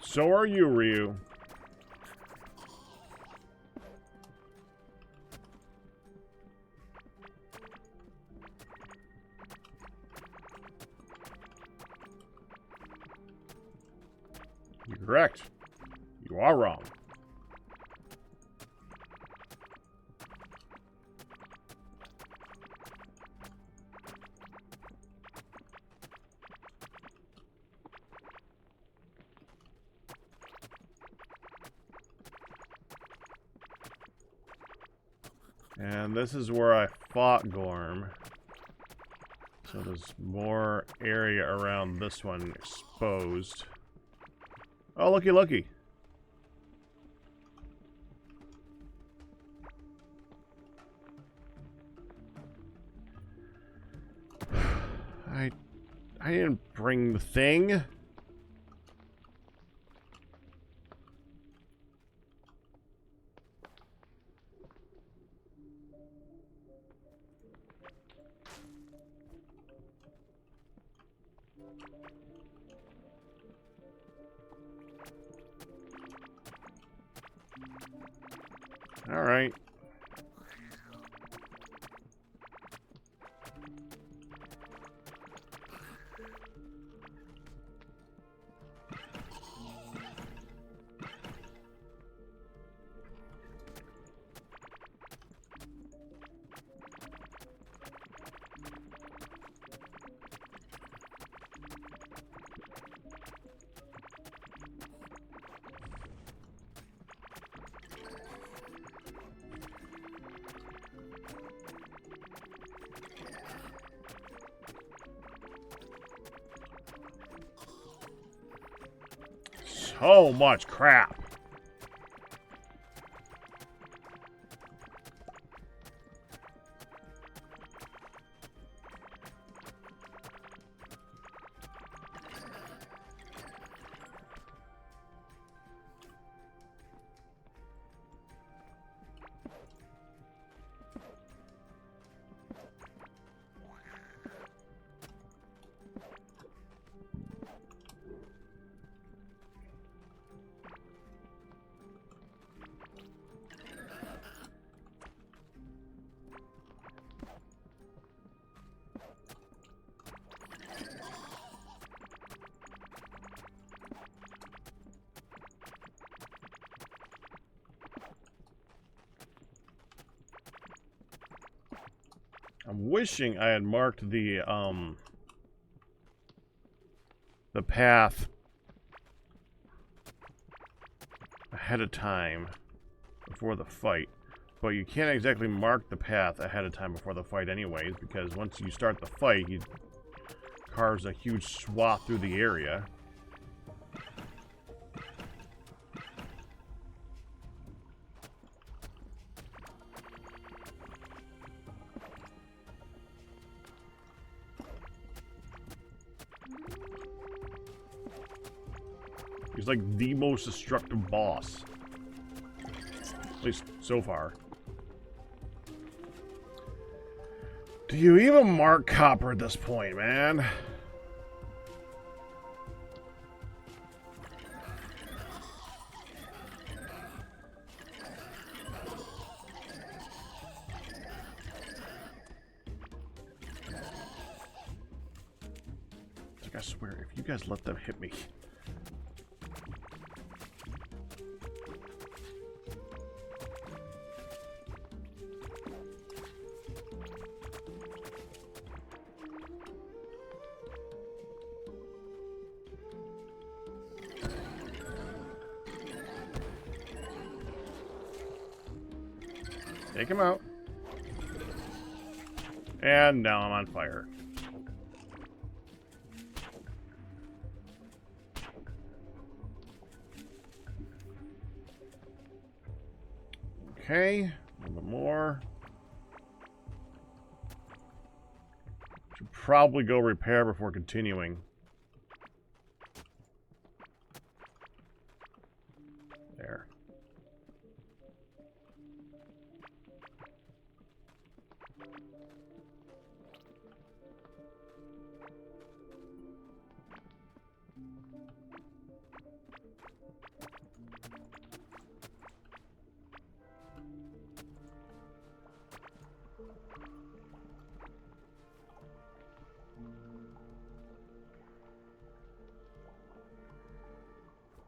Speaker 2: So are you, Ryu. You're correct. You are wrong. And this is where I fought Gorm. So there's more area around this one exposed. Oh, looky, looky. I didn't bring the thing. All right. So much crap. I'm wishing I had marked the path ahead of time before the fight. But you can't exactly mark the path ahead of time before the fight anyways, because once you start the fight, he carves a huge swath through the area. He's like the most destructive boss. At least so far. Do you even mark copper at this point, man? Like, I swear, if you guys let them hit me, Take him out. And now I'm on fire. Okay, a little bit more. Should probably go repair before continuing. There.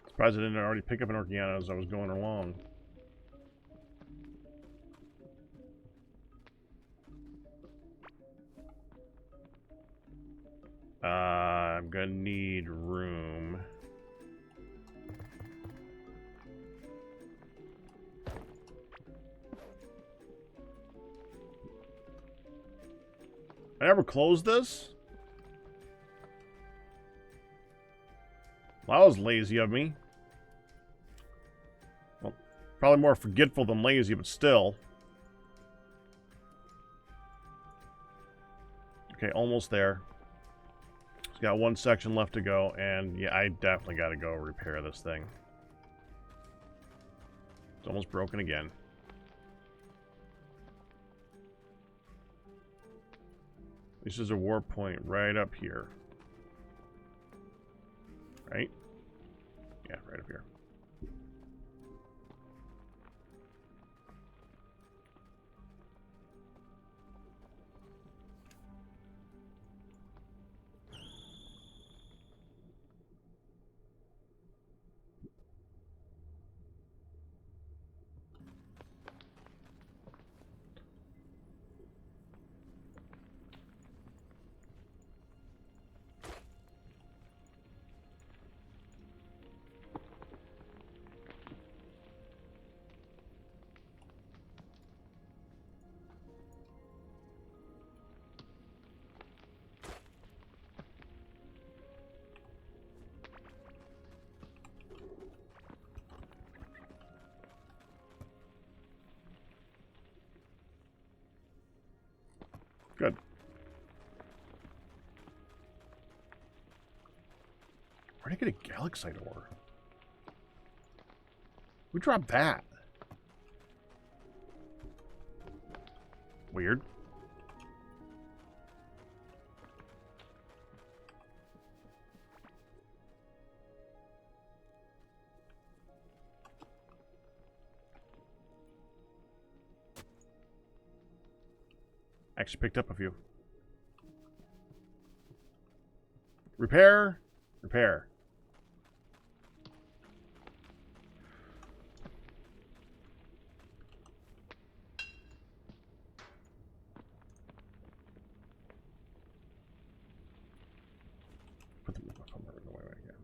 Speaker 2: Surprised I didn't already pick up an Orchiana as I was going along. I'm gonna need room. I never closed this? Well, that was lazy of me. Well, probably more forgetful than lazy, but still. Okay, almost there. It's got one section left to go, and yeah, I definitely got to go repair this thing. It's almost broken again. This is a warp point right up here. Right? Yeah, right up here. Good. Where'd I get a Galaxite ore? Who dropped that? Weird. Actually picked up a few. Repair. Repair. Put the away again.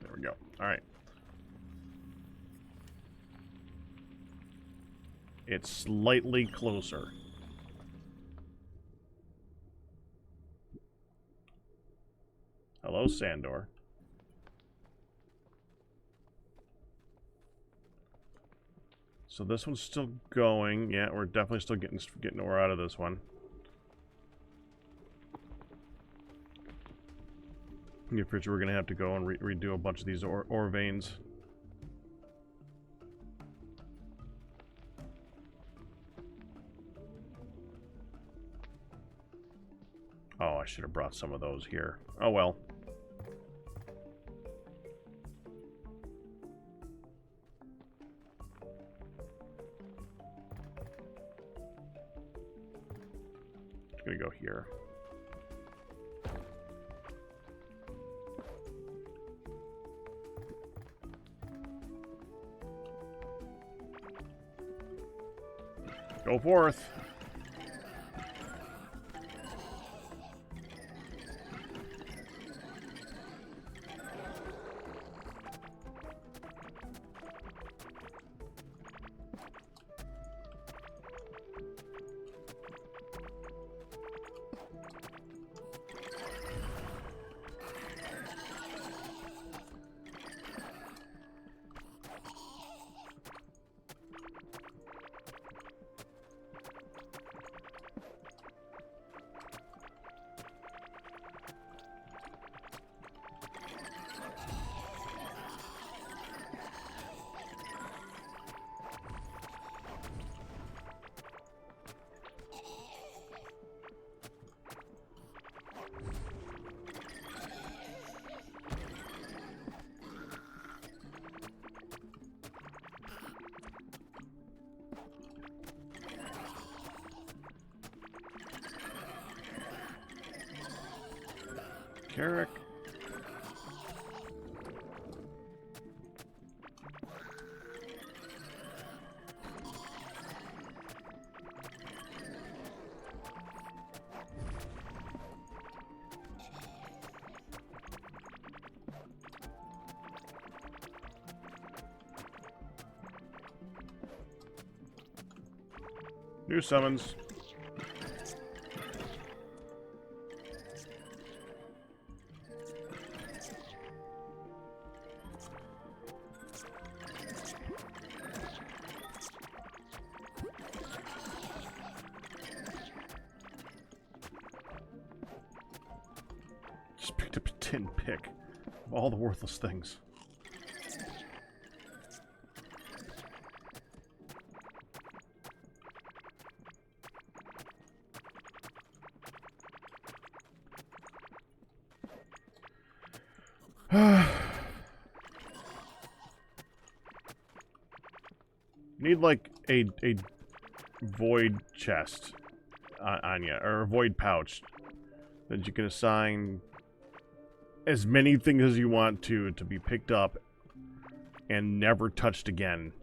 Speaker 2: There we go. All right. It's slightly closer. Hello, Sandor. So this one's still going. Yeah, we're definitely still getting ore out of this one. In the future, we're gonna have to go and redo a bunch of these ore veins. Oh, I should have brought some of those here. Oh well. Gonna go here. Go forth. Carrick. New summons. Just picked up a tin pick of all the worthless things. Need like a void chest on you, or a void pouch that you can assign as many things as you want to be picked up and never touched again.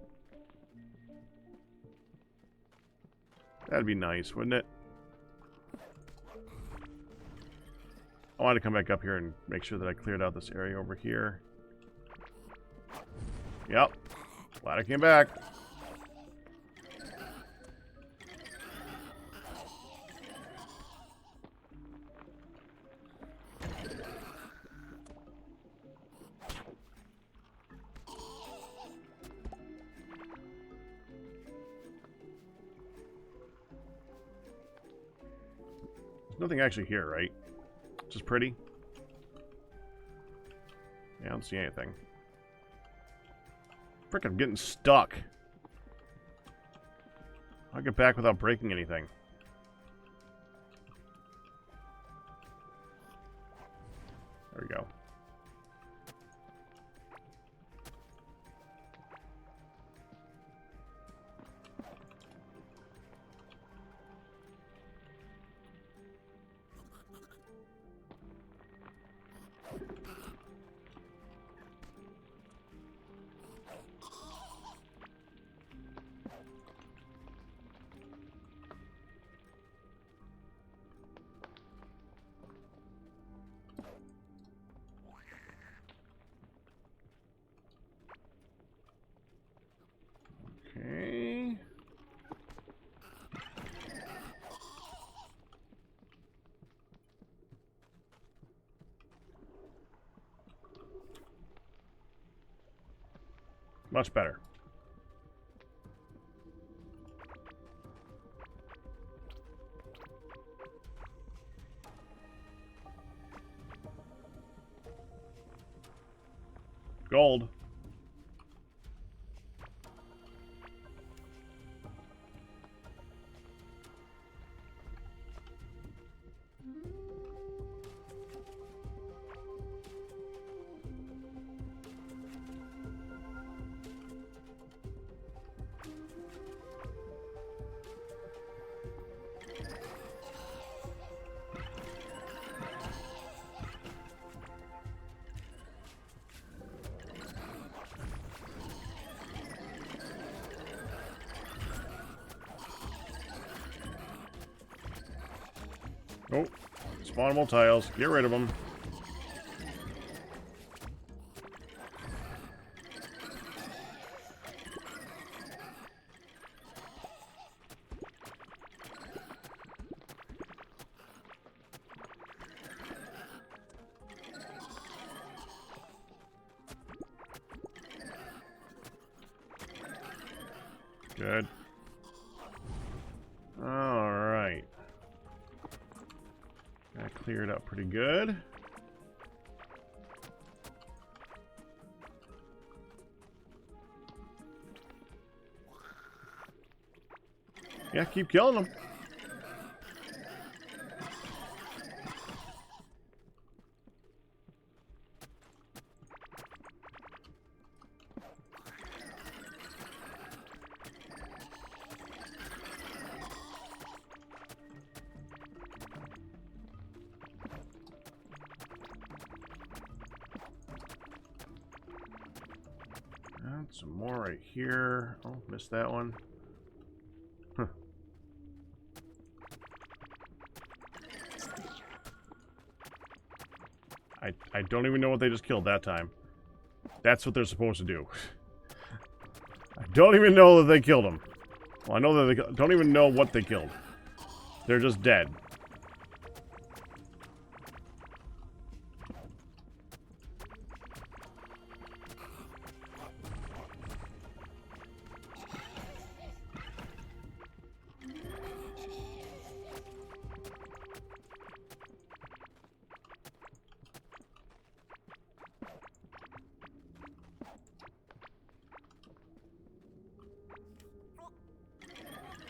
Speaker 2: That'd be nice, wouldn't it? I want to come back up here and make sure that I cleared out this area over here. Yep. Glad I came back. There's nothing actually here, right? Just pretty. Yeah, I don't see anything. Frick, I'm getting stuck. I'll get back without breaking anything. There we go. Okay. Much better. Gold. Oh, spawnable tiles. Get rid of them. Good. Alright. That cleared up pretty good. Yeah, keep killing them. some more right here. Oh, missed that one. Huh. I don't even know what they just killed that time. That's what they're supposed to do. I don't even know that they killed him. Well, I know that they don't even know what they killed. They're just dead.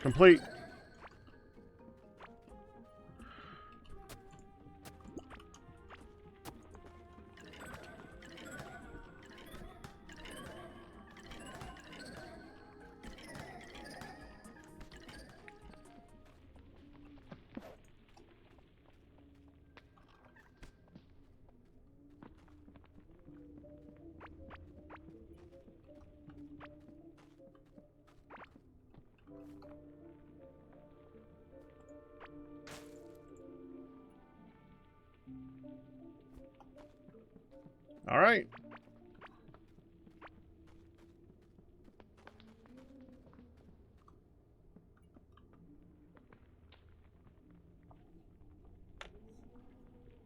Speaker 2: Complete. All right.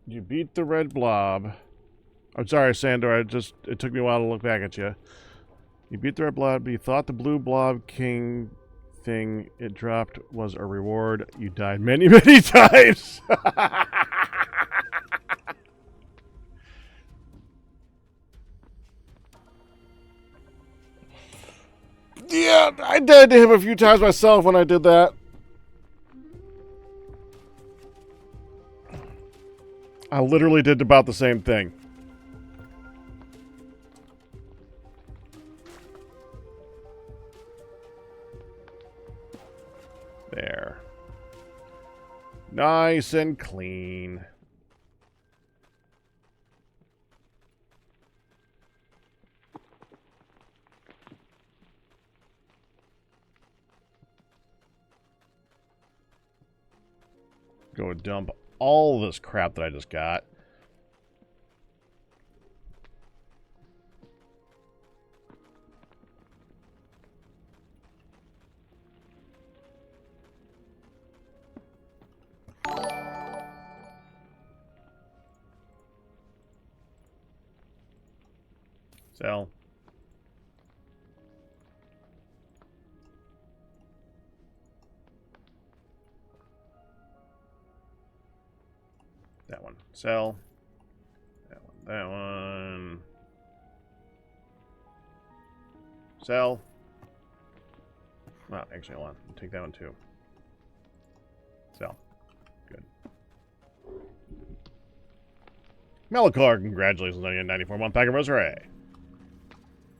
Speaker 2: You beat the red blob. I'm sorry, Sandor. It took me a while to look back at you. You beat the red blob, but you thought the blue blob king thing it dropped was a reward. You died many, many times. Yeah, I died to him a few times myself when I did that. I literally did about the same thing. There. Nice and clean. Go dump all this crap that I just got. Sell. That one. Sell. That one. That one. Sell. Well, actually, hold on. I'll take that one too. Sell. Good. Melikar, congratulations on your 94-month pack of Rosary.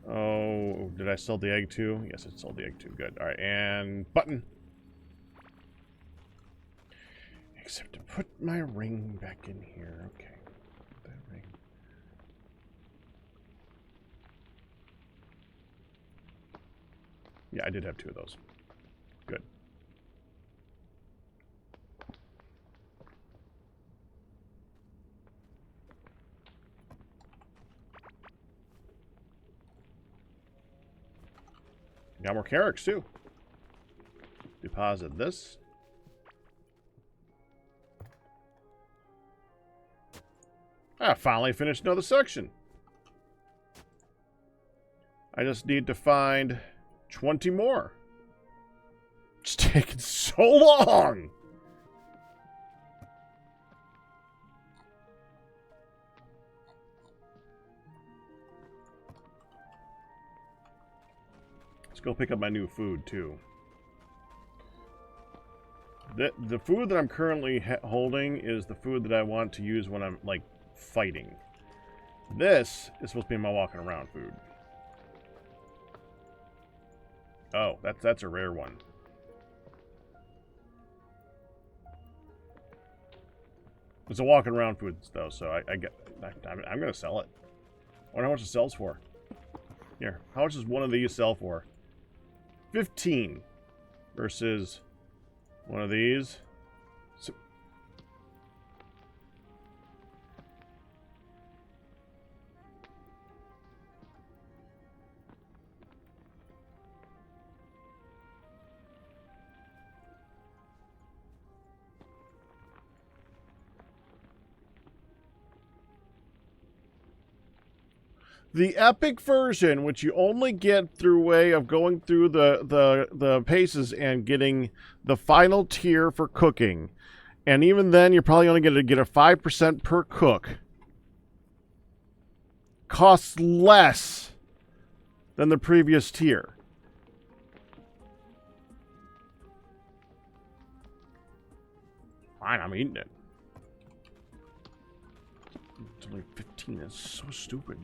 Speaker 2: Oh, did I sell the egg too? Yes, I sold the egg too. Good. All right, and button. Except to put my ring back in here. Okay. Put that ring. Yeah, I did have two of those. Good. Got more Carracks too. Deposit this. I finally finished another section. I just need to find 20 more. It's taking so long. Let's go pick up my new food too. The food that I'm currently holding is the food that I want to use when I'm like fighting. This is supposed to be my walking around food. Oh, that's a rare one. It's a walking around food though, so I'm gonna sell it. I wonder how much it sells for. Here, how much does one of these sell for? 15 versus one of these. So, the epic version, which you only get through way of going through the paces and getting the final tier for cooking. And even then, you're probably only going to get a 5% per cook. Costs less than the previous tier. Fine, I'm eating it. It's only 15. That's so stupid.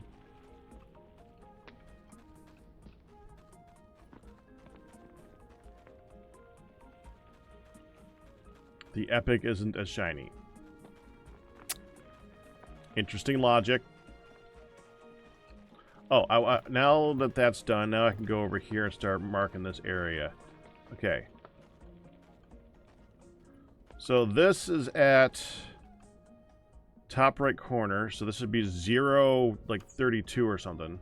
Speaker 2: The epic isn't as shiny. Interesting logic. Oh, now that that's done, now I can go over here and start marking this area. Okay. So this is at top right corner. So this would be 0, like 32 or something.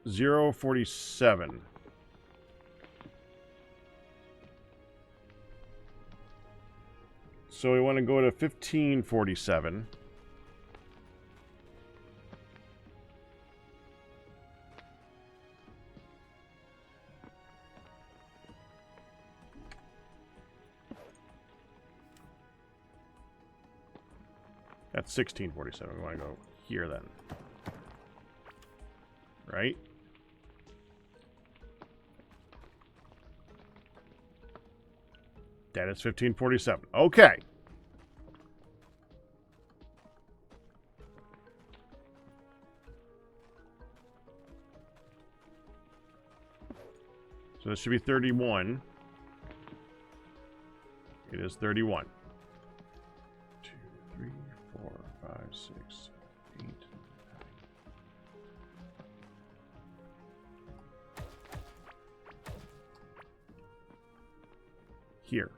Speaker 2: 047. So we want to go to 1547. That's 1647. We want to go here then. Right? That is 1547. Okay. So this should be 31. It is 31. 2, 3, 4, 5, 6, 8, 9. Here.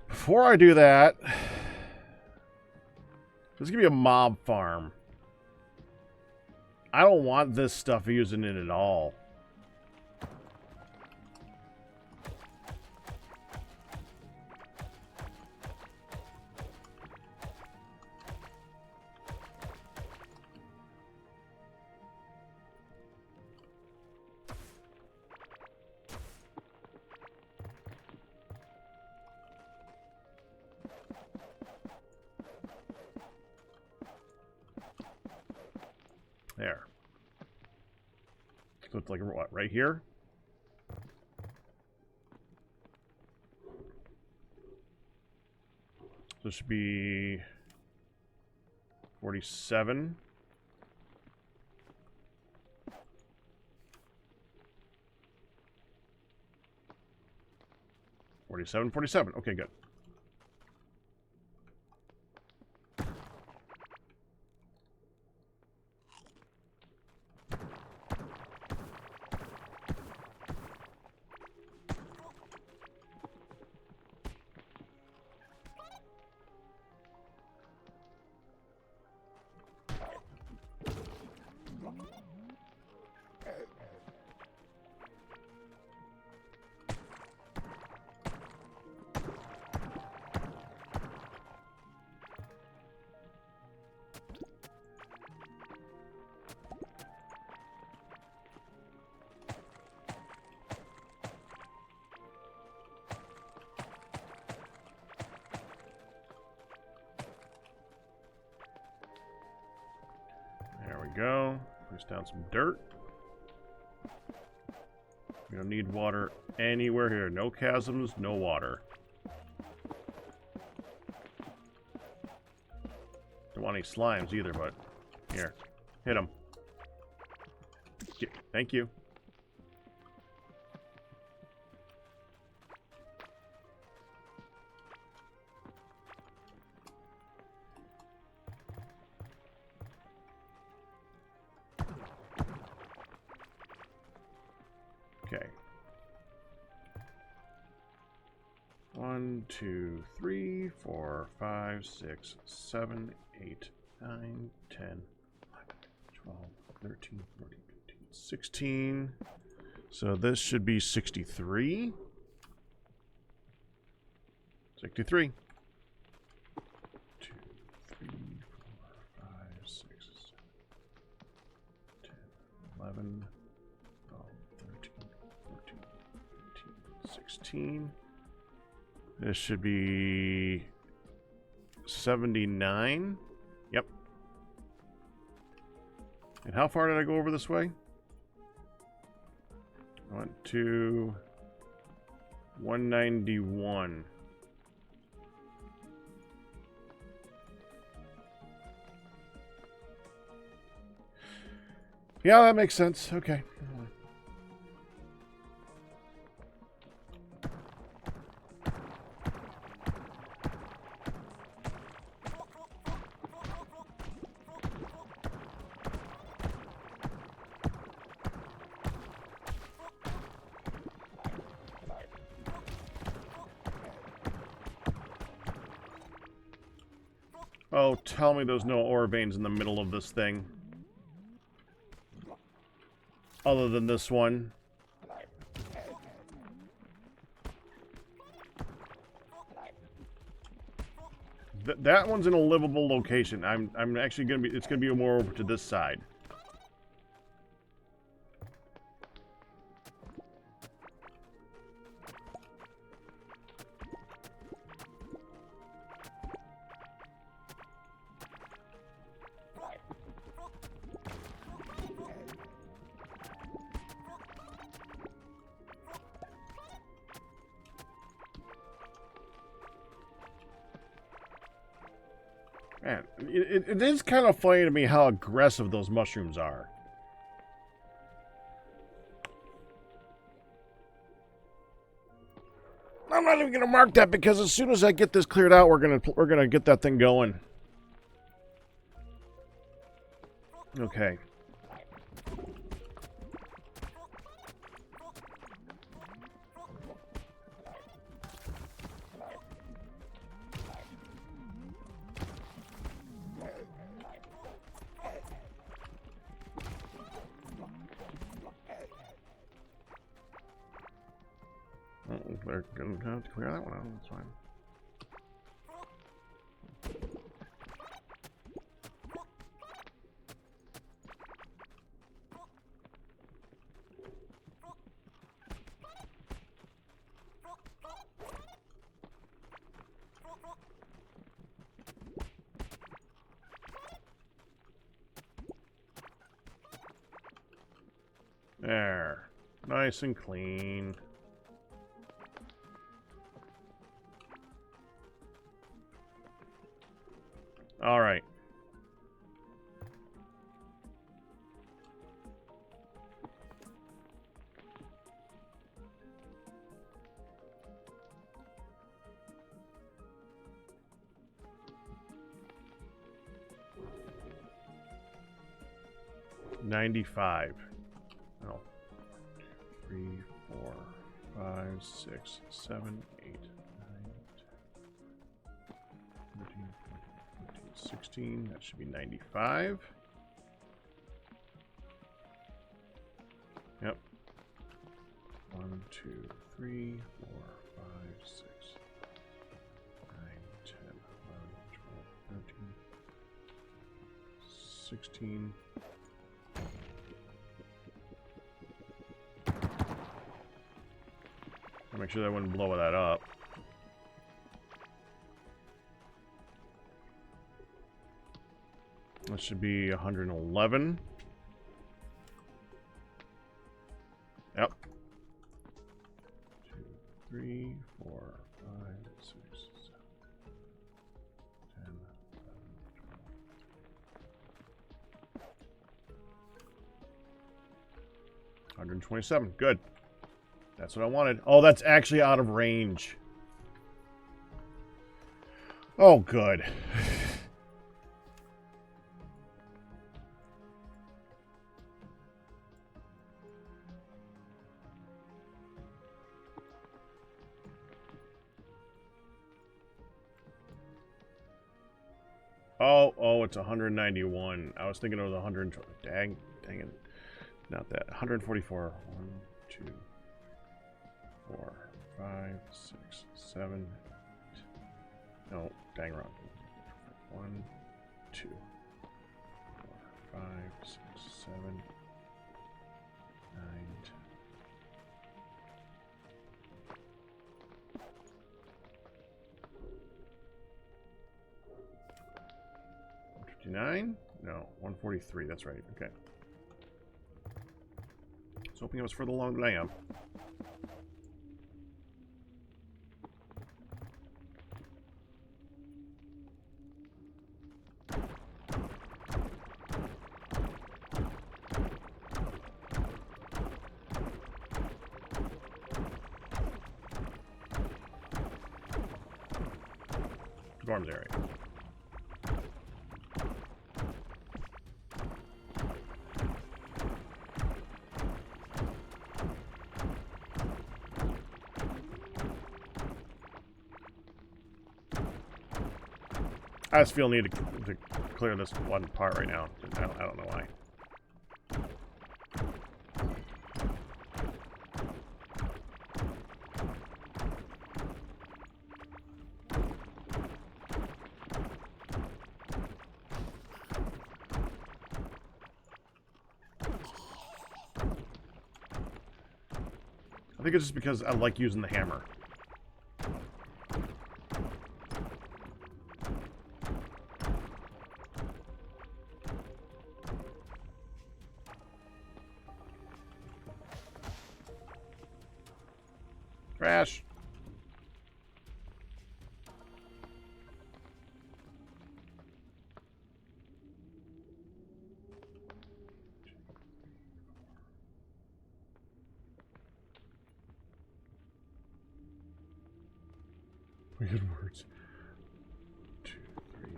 Speaker 2: Before I do that, let's give you a mob farm. I don't want this stuff using it at all. There. So it's like, what, right here? So it should be 47. $47. Okay, good. Go. Place down some dirt. We don't need water anywhere here. No chasms, no water. Don't want any slimes either, but here. Hit them. Thank you. Okay. 1, 2, 3, 4, 5, 6, 7, 8, 9, 10, 11, 12, 13, 14, 15, 16. So this should be 63. 63. 2, 3, 4, 5, 6, 7, 10, 11, 12, 13, 14, 15, 16. This should be 79. Yep. And how far did I go over this way? I went to 191. Yeah, that makes sense. Okay. Oh, tell me there's no ore veins in the middle of this thing. Other than this one. That one's in a livable location. I'm actually gonna be, it's gonna be more over to this side. Man, it is kind of funny to me how aggressive those mushrooms are. I'm not even gonna mark that because as soon as I get this cleared out, we're gonna get that thing going. Okay. They're gonna have to clear that one out. That's fine. There. Nice and clean. All right. $95. No. 3, 4, 5, 6, 7, 8, 9, 10, 13, 14, 15, 16. That should be 95. Yep. 1, 2, 3, 4, 5, 6, 9, 10, 11, 12, 13, 16. Make sure that wouldn't blow that up. That should be 111. Yep. 2, 3, 4, 5, 6, 7, 10, 11, 12. 127. Good. That's what I wanted. Oh, that's actually out of range. Oh, good. Oh, it's 191. I was thinking it was 120. Dang it. Not that. 144. 1, 2, 4, 5, 6, 7. 8. No, dang wrong. 1, 2, 4, 5, 6, 7, 9. 159? No, 143. That's right. Okay. I was hoping it was for the long lamp. Gorm's area. I just feel need to clear this one part right now. I don't know why. I think it's just because I like using the hammer. Crash. Weird words. 2, 3,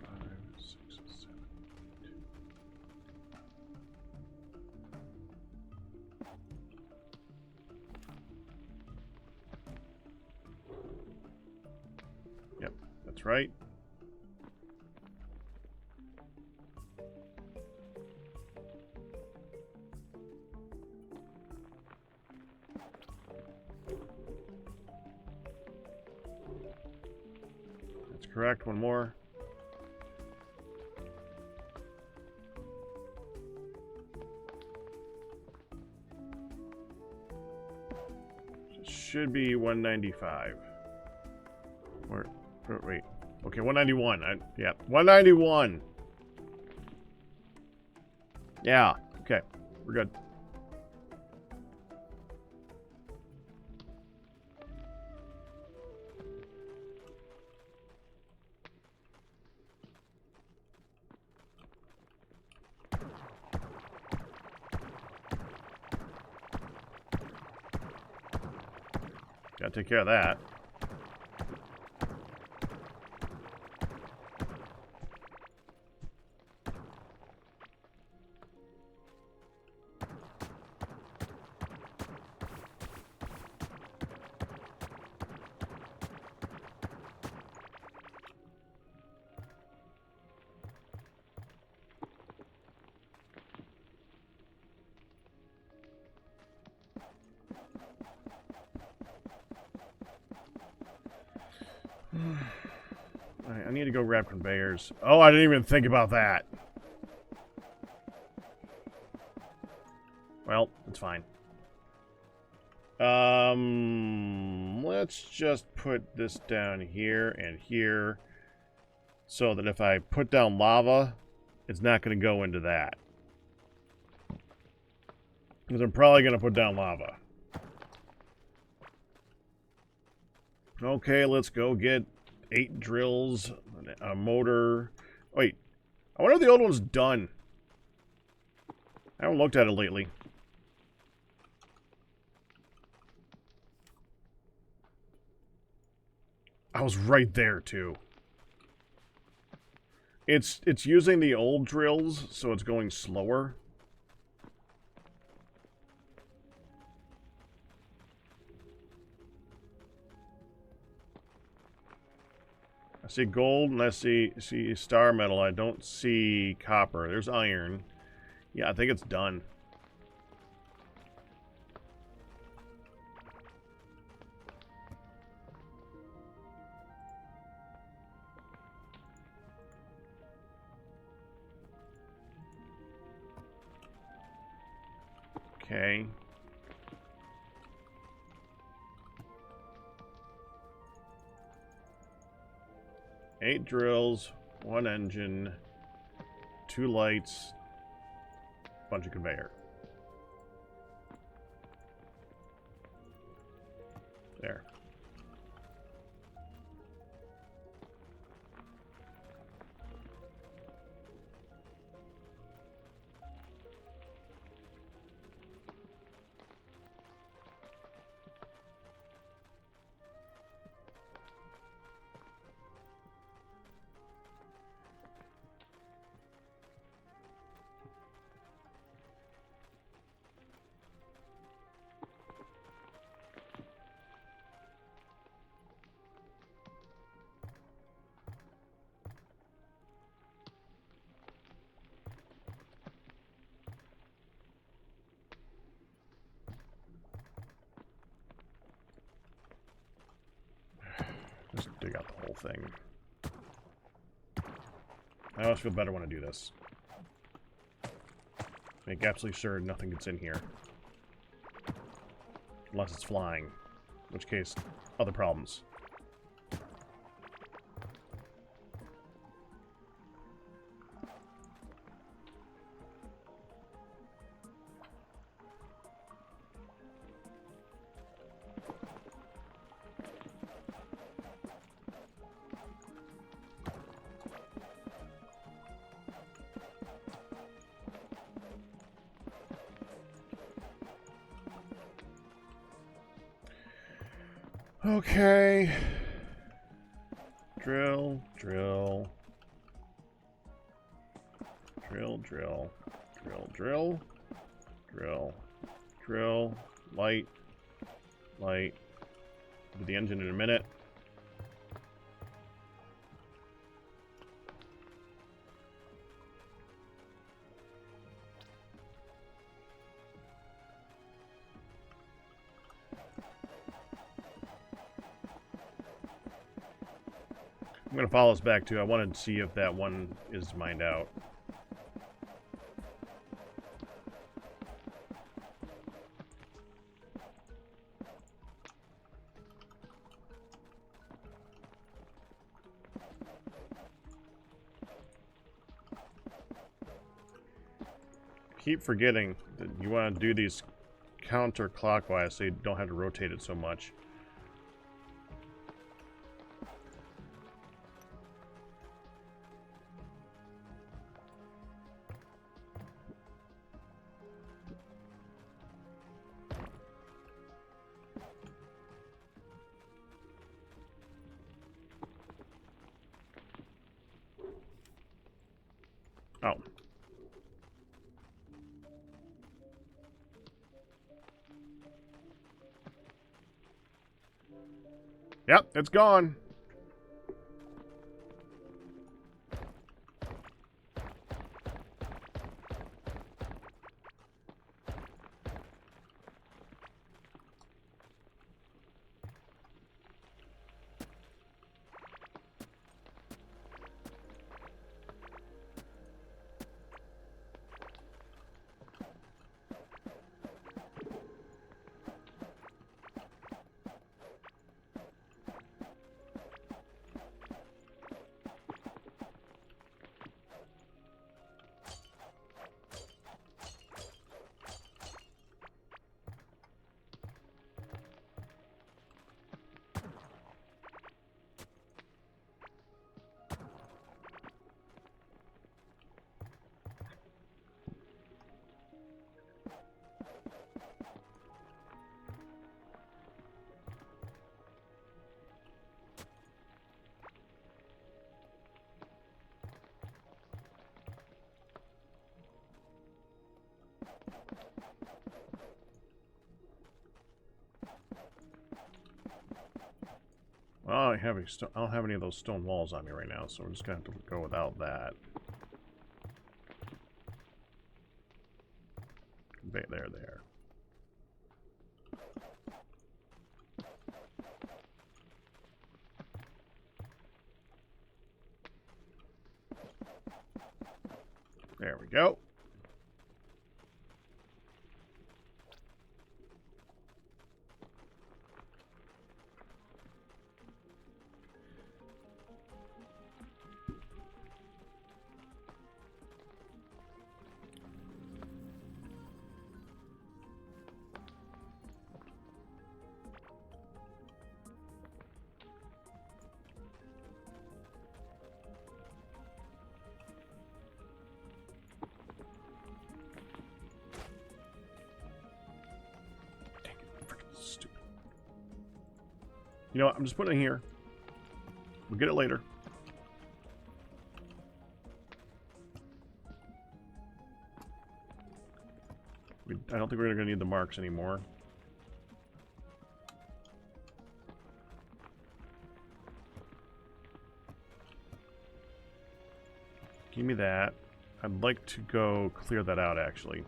Speaker 2: 5, 6, 7, 8. Yep, that's right. That's correct. One more. Should be 195. Or wait. Okay, 191. Yeah, 191. Yeah. Okay, we're good. Gotta take care of that. I need to go grab conveyors. Oh, I didn't even think about that. Well, it's fine. Let's just put this down here and here so that if I put down lava, it's not going to go into that. Because I'm probably going to put down lava. Okay, let's go get 8 drills, a motor. Wait, I wonder if the old one's done. I haven't looked at it lately. I was right there, too. It's using the old drills, so it's going slower. I see gold and I see star metal. I don't see copper. There's iron. Yeah, I think it's done. Okay. Eight drills, one engine, two lights, bunch of conveyor. There. Just dig out the whole thing. I always feel better when I do this. Make absolutely sure nothing gets in here. Unless it's flying. In which case, other problems. Okay. Drill, drill. Drill, drill. Drill, drill. Drill. Drill. Light. Light. Do the engine in a minute. I'm going to follow us back too. I wanted to see if that one is mined out. Keep forgetting that you want to do these counterclockwise so you don't have to rotate it so much. Oh. Yep, it's gone. Well, I don't have any of those stone walls on me right now, so we're just gonna have to go without that. There. There we go. Stupid. You know what? I'm just putting it here. We'll get it later. I don't think we're going to need the marks anymore. Give me that. I'd like to go clear that out, actually.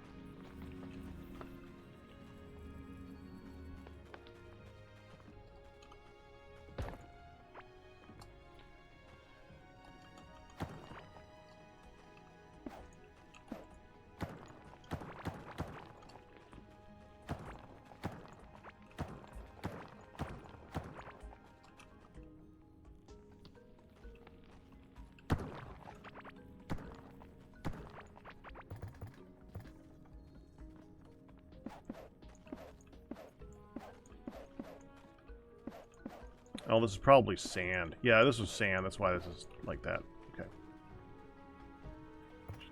Speaker 2: Oh, this is probably sand. Yeah, this was sand. That's why this is like that. Okay.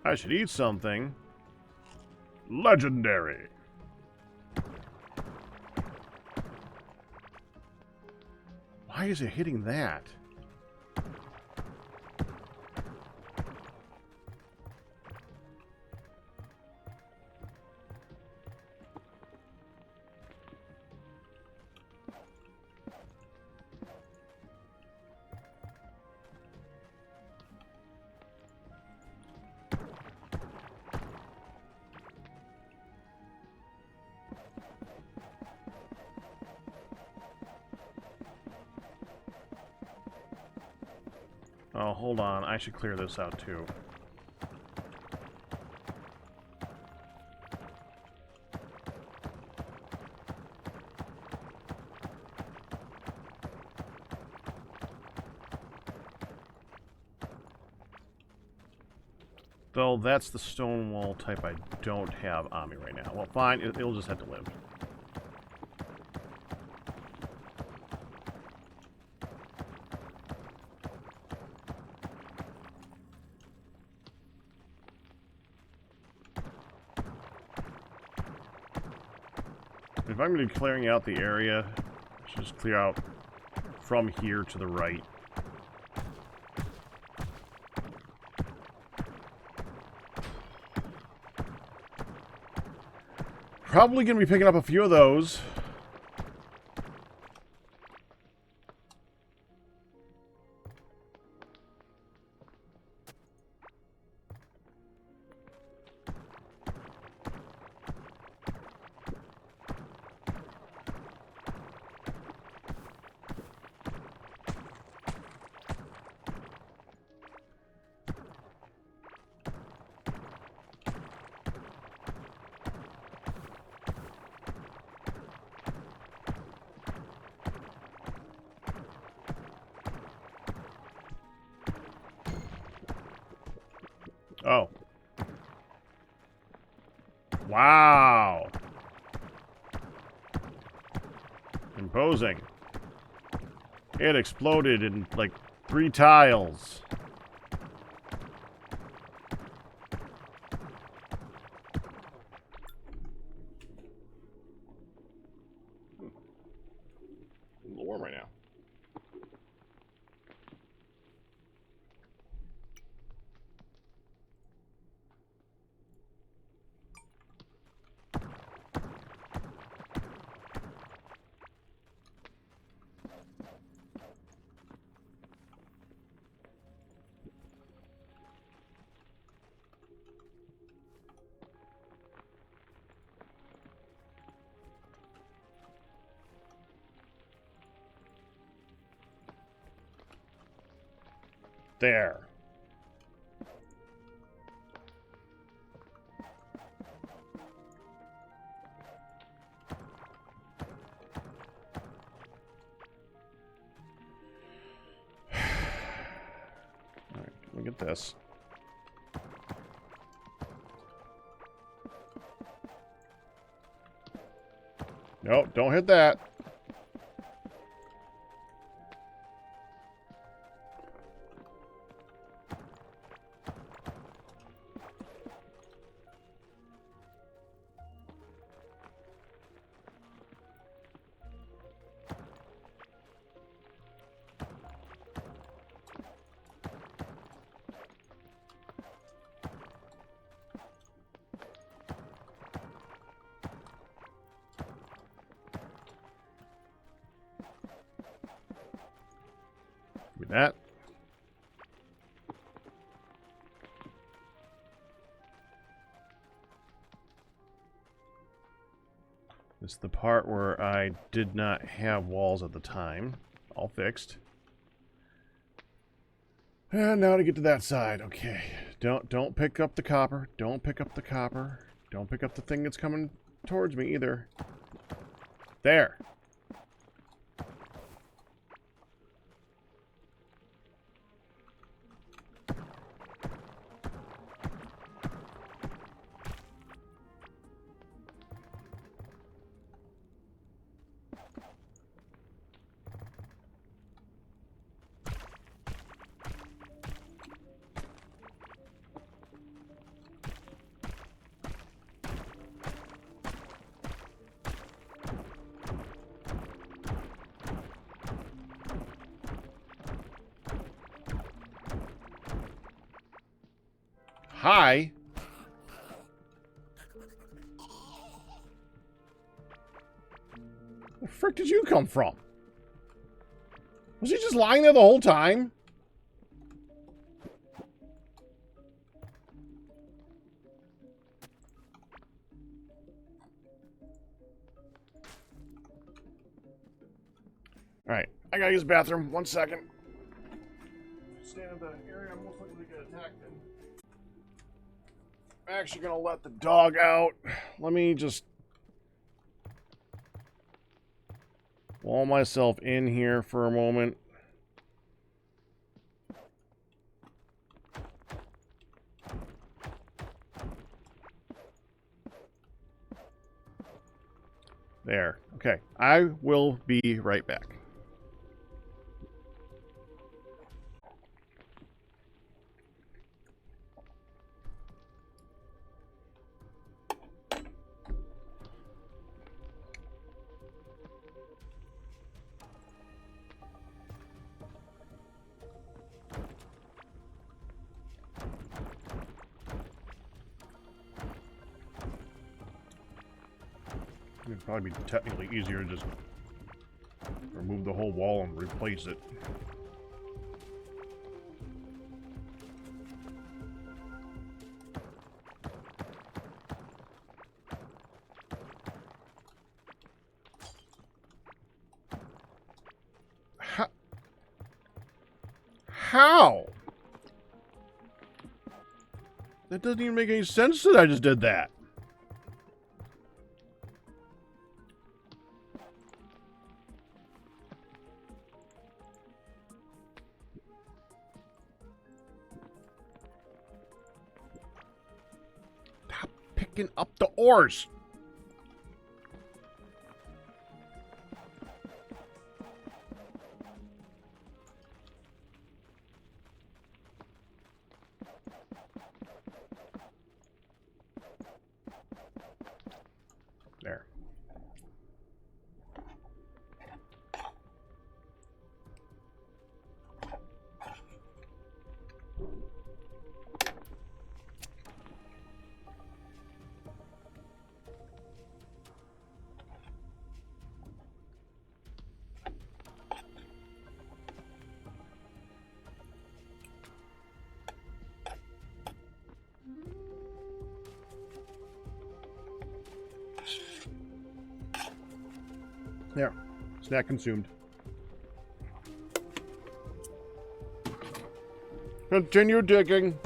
Speaker 2: I should eat something. Legendary. Why is it hitting that? Oh, hold on. I should clear this out, too. Though, that's the stone wall type I don't have on me right now. Well, fine. It'll just have to live. If I'm going to be clearing out the area, I should just clear out from here to the right. Probably going to be picking up a few of those. Oh. Wow. Imposing. It exploded in, like, 3 tiles. A little warm right now. There. Alright, look at this. Nope, don't hit that. With that. This is the part where I did not have walls at the time. All fixed. And now to get to that side. Okay. Don't pick up the copper. Don't pick up the copper. Don't pick up the thing that's coming towards me either. There. Hi. Where the frick did you come from? Was he just lying there the whole time? Alright, I gotta use the bathroom. 1 second. Stand in the area I'm most likely to get attacked in. I'm actually gonna let the dog out. Let me just wall myself in here for a moment. There. Okay. I will be right back. It'd probably be technically easier to just remove the whole wall and replace it. How? That doesn't even make any sense that I just did that. Stop picking up the ores. There. There. Snack consumed. Continue digging.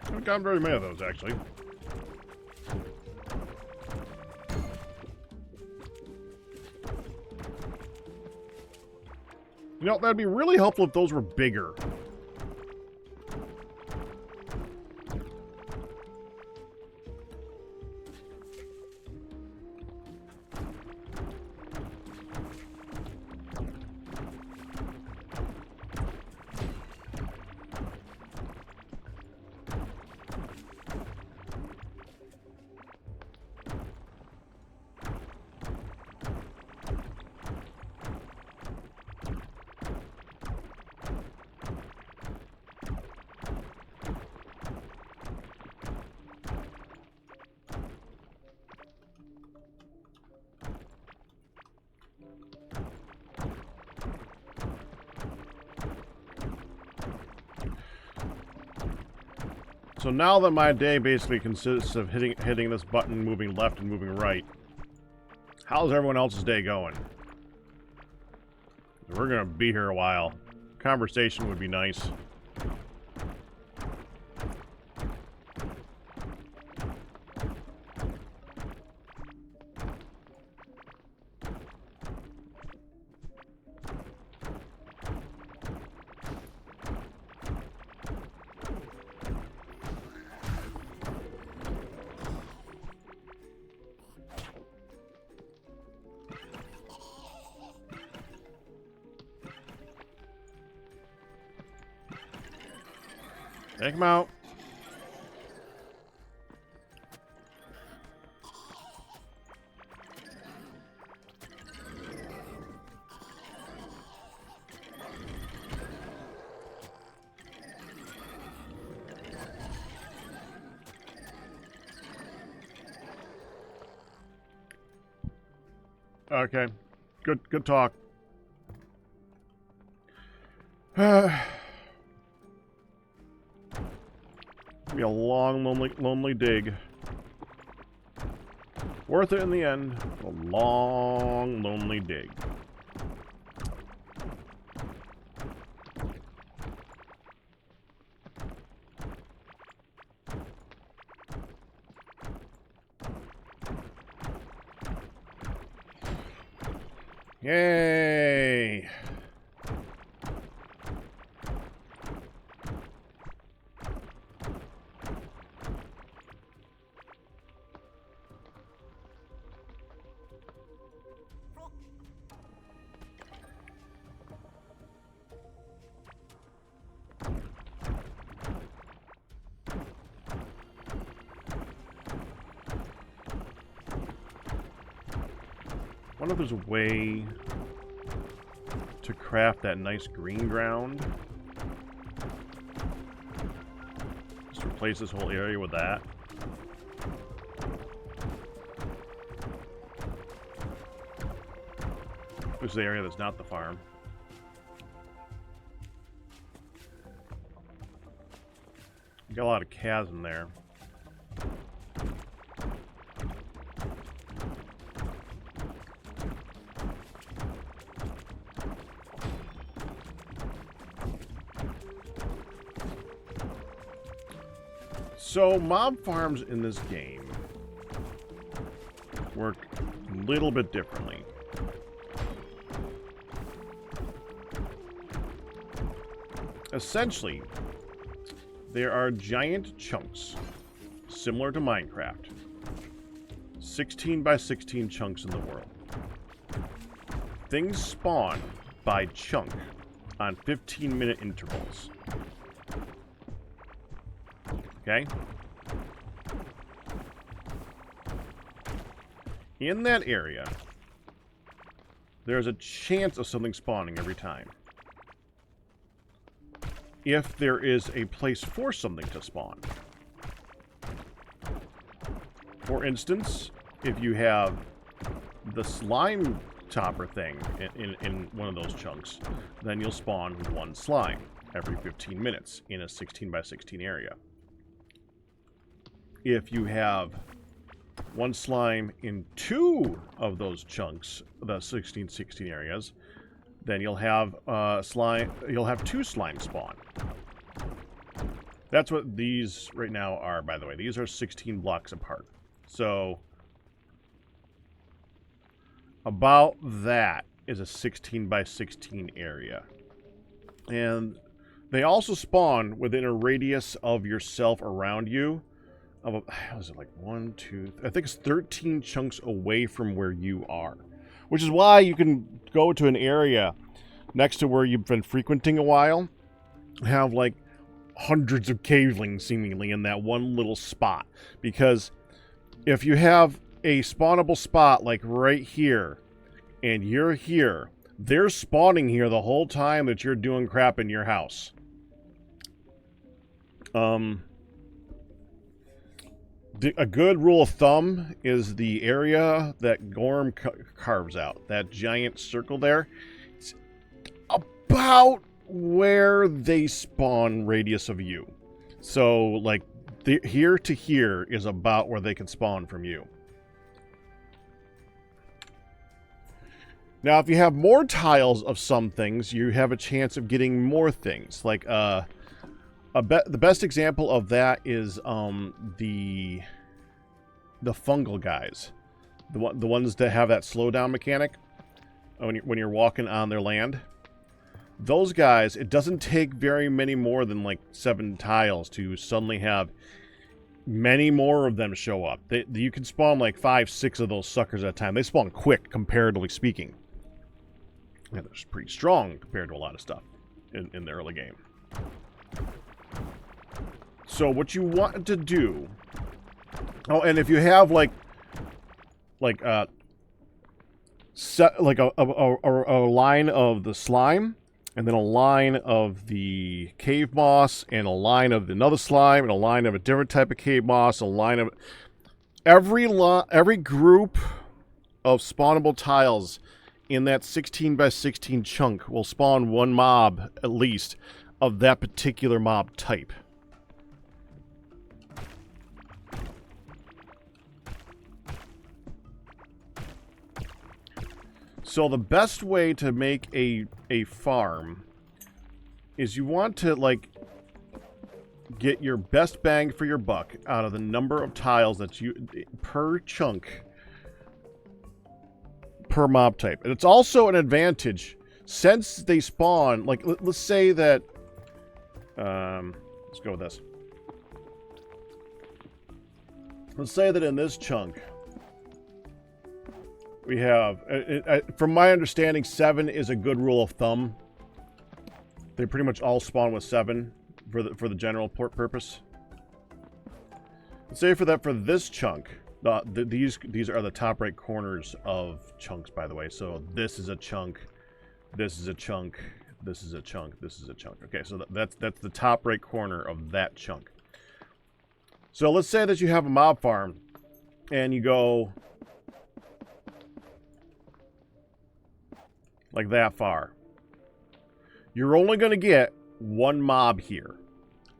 Speaker 2: I haven't gotten very many of those, actually. You know, that'd be really helpful if those were bigger. So now that my day basically consists of hitting this button, moving left and moving right, how's everyone else's day going? We're gonna be here a while. Conversation would be nice. Take him out. Okay. Good talk. Be a long, lonely dig. Worth it in the end. A long, lonely dig. Yay! I wonder if there's a way to craft that nice green ground. Just replace this whole area with that. This is the area that's not the farm. Got a lot of chasm there. So, mob farms in this game work a little bit differently. Essentially, there are giant chunks, similar to Minecraft. 16 by 16 chunks in the world. Things spawn by chunk on 15-minute intervals. Okay? In that area, there's a chance of something spawning every time. If there is a place for something to spawn. For instance, if you have the slime topper thing in one of those chunks, then you'll spawn one slime every 15 minutes in a 16 by 16 area. If you have one slime in two of those chunks, the 16 areas, then you'll have two slime spawn. That's what these right now are, by the way. These are 16 blocks apart. So about that is a 16 by 16 area. And they also spawn within a radius of yourself around you of, how is it, like 1, 2, I think it's 13 chunks away from where you are. Which is why you can go to an area next to where you've been frequenting a while, have like hundreds of cavelings seemingly in that one little spot. Because if you have a spawnable spot like right here, and you're here, they're spawning here the whole time that you're doing crap in your house. A good rule of thumb is the area that Gorm carves out, that giant circle there. It's about where they spawn radius of you. So, like, here to here is about where they can spawn from you. Now, if you have more tiles of some things, you have a chance of getting more things. Like, the best example of that is the fungal guys, the ones that have that slowdown mechanic when you're walking on their land. Those guys, it doesn't take very many more than like 7 tiles to suddenly have many more of them show up. You can spawn like 5, 6 of those suckers at a time. They spawn quick, comparatively speaking. Yeah, they're pretty strong compared to a lot of stuff in the early game. So what you want to do... Oh, and if you have a line of the slime, and then a line of the cave moss, and a line of another slime, and a line of a different type of cave moss, a line of... Every group of spawnable tiles in that 16 by 16 chunk will spawn one mob, at least, of that particular mob type. So the best way to make a farm is you want to, like, get your best bang for your buck out of the number of tiles that you per chunk per mob type. And it's also an advantage since they spawn, like, let's say that let's go with this. Let's say that in this chunk we have, from my understanding, 7 is a good rule of thumb. They pretty much all spawn with 7 for the general purpose. Let's say for this chunk, these are the top right corners of chunks, by the way. So this is a chunk, this is a chunk, this is a chunk, this is a chunk. Okay, so that's the top right corner of that chunk. So let's say that you have a mob farm, and you go like that far. You're only going to get one mob here.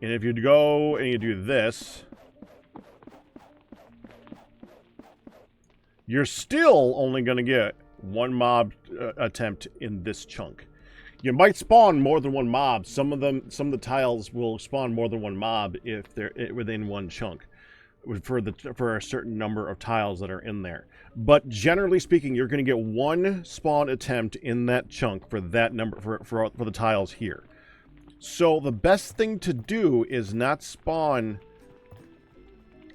Speaker 2: And if you go and you do this, you're still only going to get one mob attempt in this chunk. You might spawn more than one mob. Some of the tiles will spawn more than one mob if they're within one chunk for a certain number of tiles that are in there. But generally speaking, you're going to get one spawn attempt in that chunk for that number for the tiles here. So the best thing to do is not spawn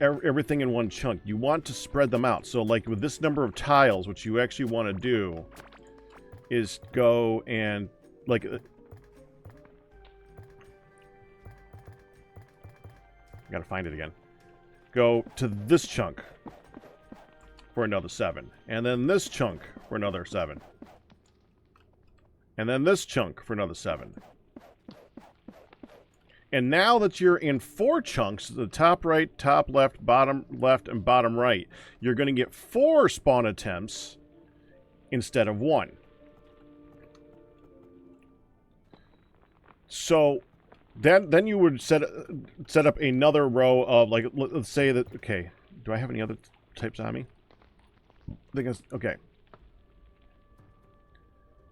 Speaker 2: everything in one chunk. You want to spread them out. So like with this number of tiles, what you actually want to do is go and like gotta find it again. Go to this chunk for another 7. And then this chunk for another 7. And then this chunk for another 7. And now that you're in 4 chunks, the top right, top left, and bottom right, you're going to get 4 spawn attempts instead of 1. So then you would set up another row of, like, let's say that, okay, do I have any other types on me? I think it's, okay.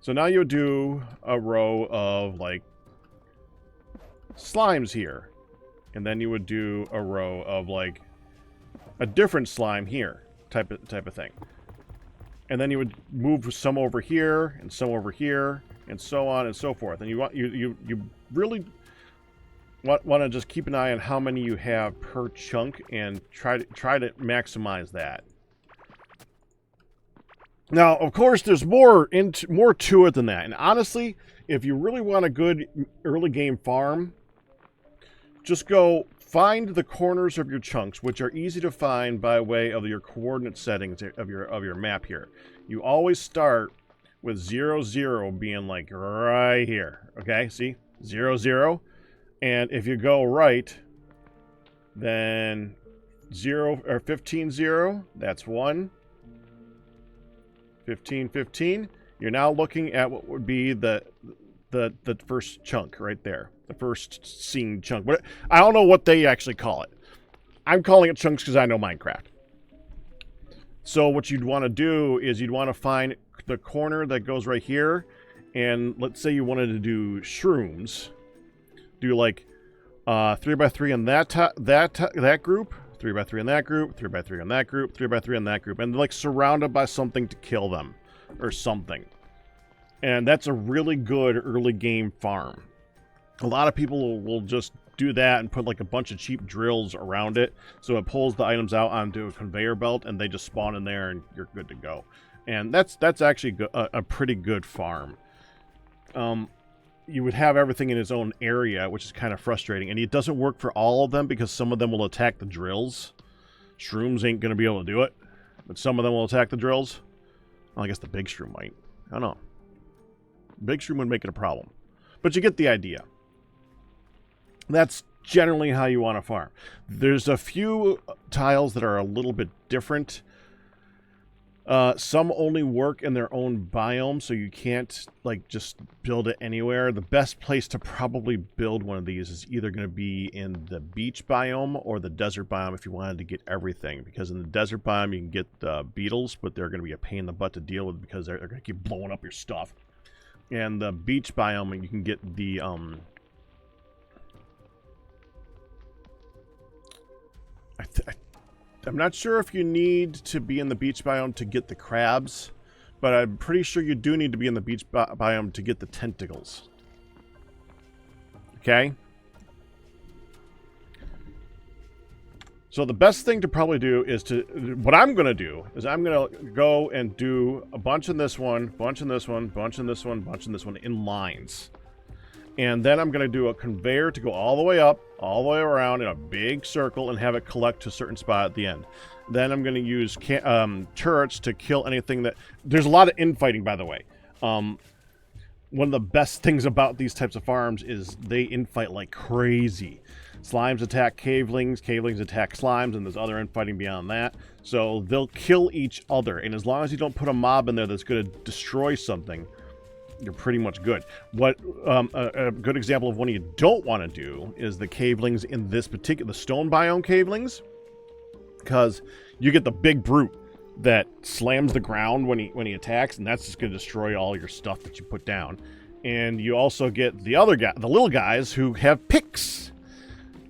Speaker 2: So now you would do a row of, like, slimes here. And then you would do a row of, like, a different slime here, type of thing. And then you would move some over here and some over here and so on and so forth. And you really want to just keep an eye on how many you have per chunk and try to maximize that. Now, of course, there's more to it than that. And honestly, if you really want a good early game farm, just go find the corners of your chunks, which are easy to find by way of your coordinate settings of your map here. You always start with 0, 0 being like right here. Okay, see? 0, 0. And if you go right, then 0 or 15, 0, that's 1. 15, 15. You're now looking at what would be the first chunk right there. The first scene chunk. But I don't know what they actually call it. I'm calling it chunks because I know Minecraft. So what you'd want to do is you'd want to find the corner that goes right here. And let's say you wanted to do shrooms. Do like 3x3 in that group, 3x3 in that group, 3x3 in that group, 3x3 in that group, and like surrounded by something to kill them or something. And that's a really good early game farm. A lot of people will just do that and put like a bunch of cheap drills around it, so it pulls the items out onto a conveyor belt and they just spawn in there and you're good to go. And that's actually a pretty good farm. You would have everything in its own area, which is kind of frustrating. And it doesn't work for all of them because some of them will attack the drills. Shrooms ain't going to be able to do it, but some of them will attack the drills. Well, I guess the big shroom might. I don't know. Big shroom would make it a problem. But you get the idea. That's generally how you want to farm. There's a few tiles that are a little bit different. Some only work in their own biome, so you can't like just build it anywhere. The best place to probably build one of these is either going to be in the beach biome or the desert biome if you wanted to get everything. Because in the desert biome you can get beetles, but they're going to be a pain in the butt to deal with because they're going to keep blowing up your stuff. And the beach biome you can get the I'm not sure if you need to be in the beach biome to get the crabs, but I'm pretty sure you do need to be in the beach biome to get the tentacles. Okay? So the best thing to probably do is what I'm going to do is I'm going to go and do a bunch in this one, bunch in this one, bunch in this one, bunch in this one in lines. And then I'm going to do a conveyor to go all the way up, all the way around in a big circle and have it collect to a certain spot at the end. Then I'm going to use turrets to kill anything that... There's a lot of infighting, by the way. One of the best things about these types of farms is they infight like crazy. Slimes attack cavelings, cavelings attack slimes, and there's other infighting beyond that. So they'll kill each other. And as long as you don't put a mob in there that's going to destroy something, you're pretty much good. What a good example of one you don't want to do is the cavelings in this particular stone biome cavelings, because you get the big brute that slams the ground when he attacks, and that's just going to destroy all your stuff that you put down. And you also get the little guys who have picks,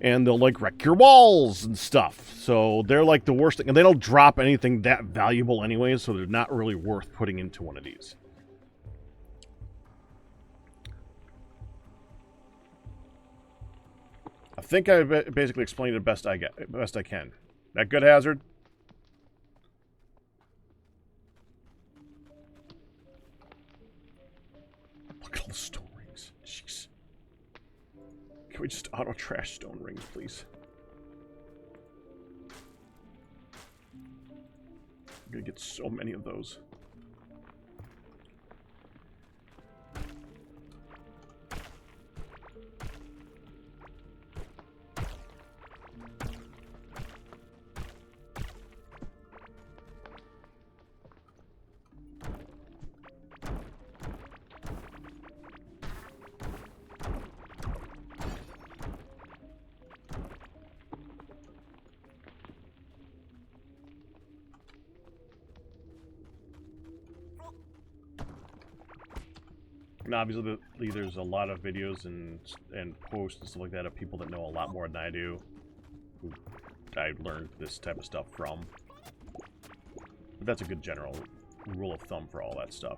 Speaker 2: and they'll like wreck your walls and stuff. So they're like the worst thing, and they don't drop anything that valuable anyway, so they're not really worth putting into one of these. I think I basically explained it best I can. That good, Hazard? Look at all the stone rings. Jeez. Can we just auto trash stone rings, please? I'm gonna get so many of those. And obviously, there's a lot of videos and posts and stuff like that of people that know a lot more than I do, who I learned this type of stuff from. But that's a good general rule of thumb for all that stuff.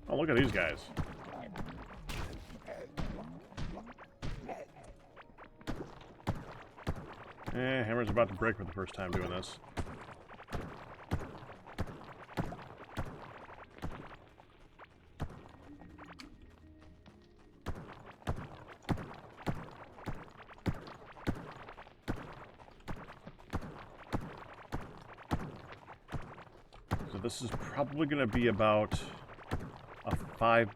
Speaker 2: Oh, look at these guys. Hammer's about to break for the first time doing this. So this is probably going to be about a 5...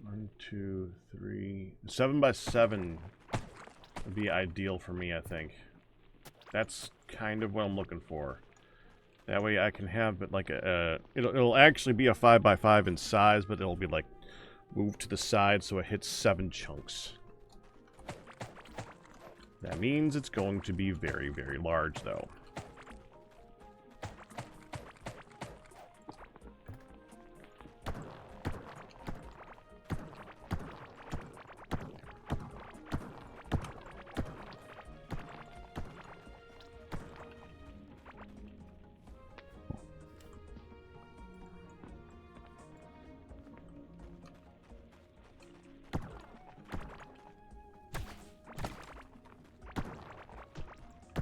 Speaker 2: 1, 2, 3... 7 by 7 would be ideal for me, I think. That's kind of what I'm looking for. That way I can have it like a... It'll actually be a 5 by 5 in size, but it'll be like moved to the side so it hits 7 chunks. That means it's going to be very, very large, though.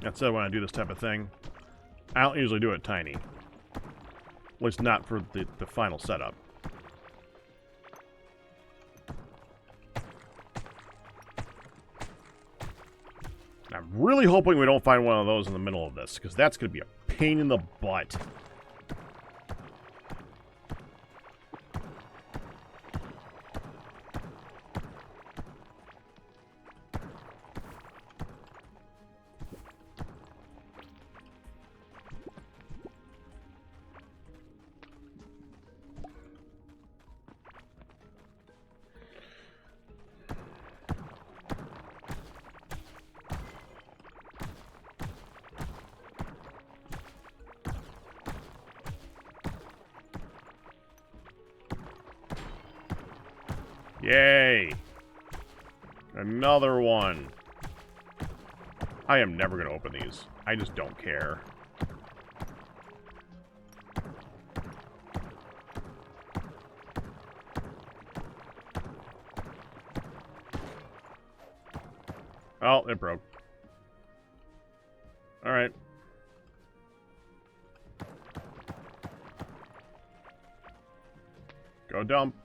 Speaker 2: That said, when I do this type of thing, I don't usually do it tiny. At least not for the final setup. I'm really hoping we don't find one of those in the middle of this, because that's going to be a pain in the butt. Yay! Another one. I am never going to open these. I just don't care. Oh, it broke. Alright. Go dump.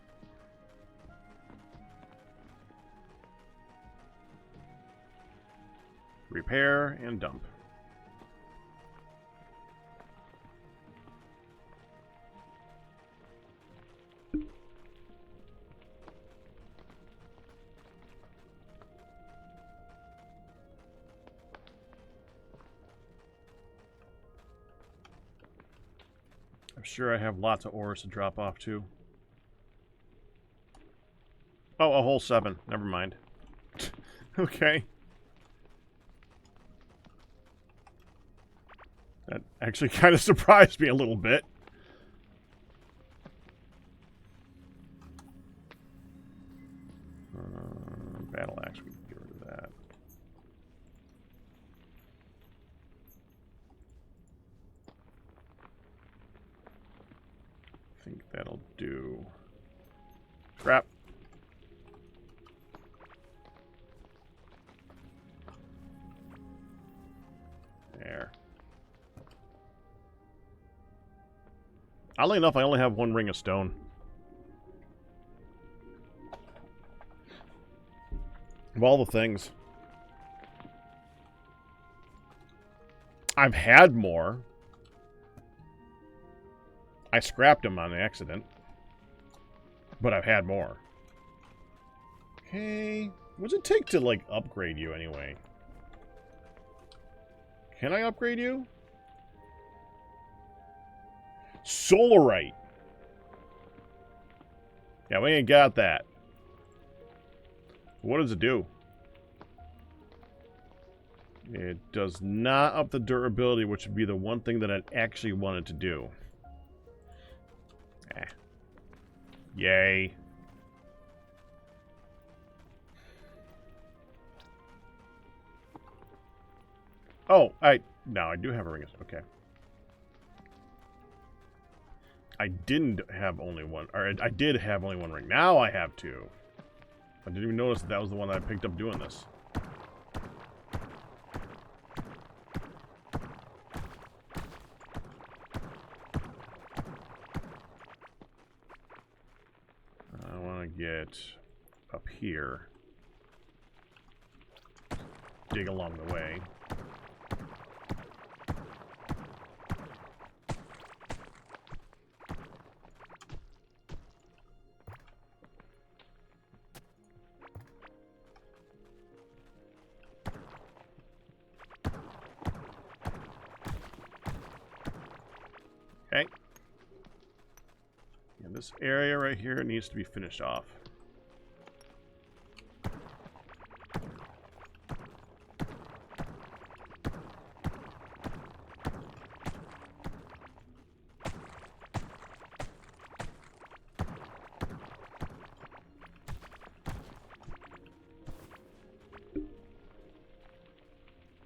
Speaker 2: Repair and dump. I'm sure I have lots of ores to drop off too. Oh, a whole 7. Never mind. Okay. That actually kind of surprised me a little bit. Battle axe, we can get rid of that. I think that'll do. Crap. Oddly enough, I only have one ring of stone. Of all the things. I've had more. I scrapped them on accident. But I've had more. Okay. What's it take to, like, upgrade you anyway? Can I upgrade you? Solarite. Yeah, we ain't got that. What does it do? It does not up the durability, which would be the one thing that I actually wanted to do. Eh. Yay. Oh, no, I do have a ring. Okay. I didn't have only one, or I did have only one ring. Now I have two. I didn't even notice that was the one that I picked up doing this. I want to get up here. Dig along the way. Okay. And this area right here needs to be finished off.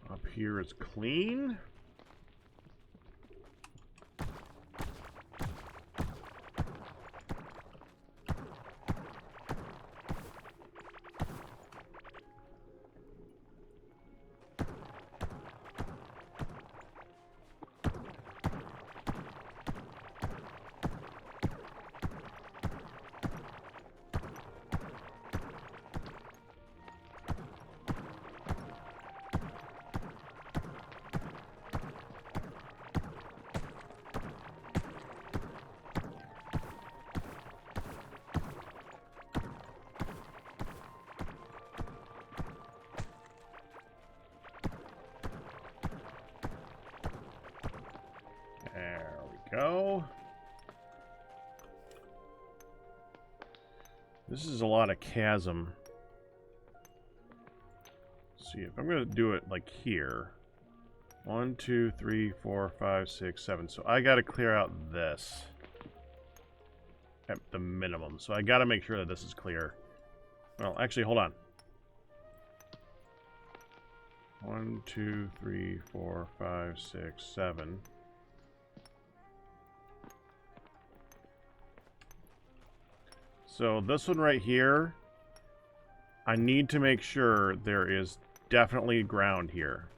Speaker 2: Up here is clean. There we go. This is a lot of chasm. Let's see, if I'm going to do it like here. 1, 2, 3, 4, 5, 6, 7. So I got to clear out this at the minimum. So I got to make sure that this is clear. Well, actually, hold on. 1, 2, 3, 4, 5, 6, 7. So this one right here, I need to make sure there is definitely ground here.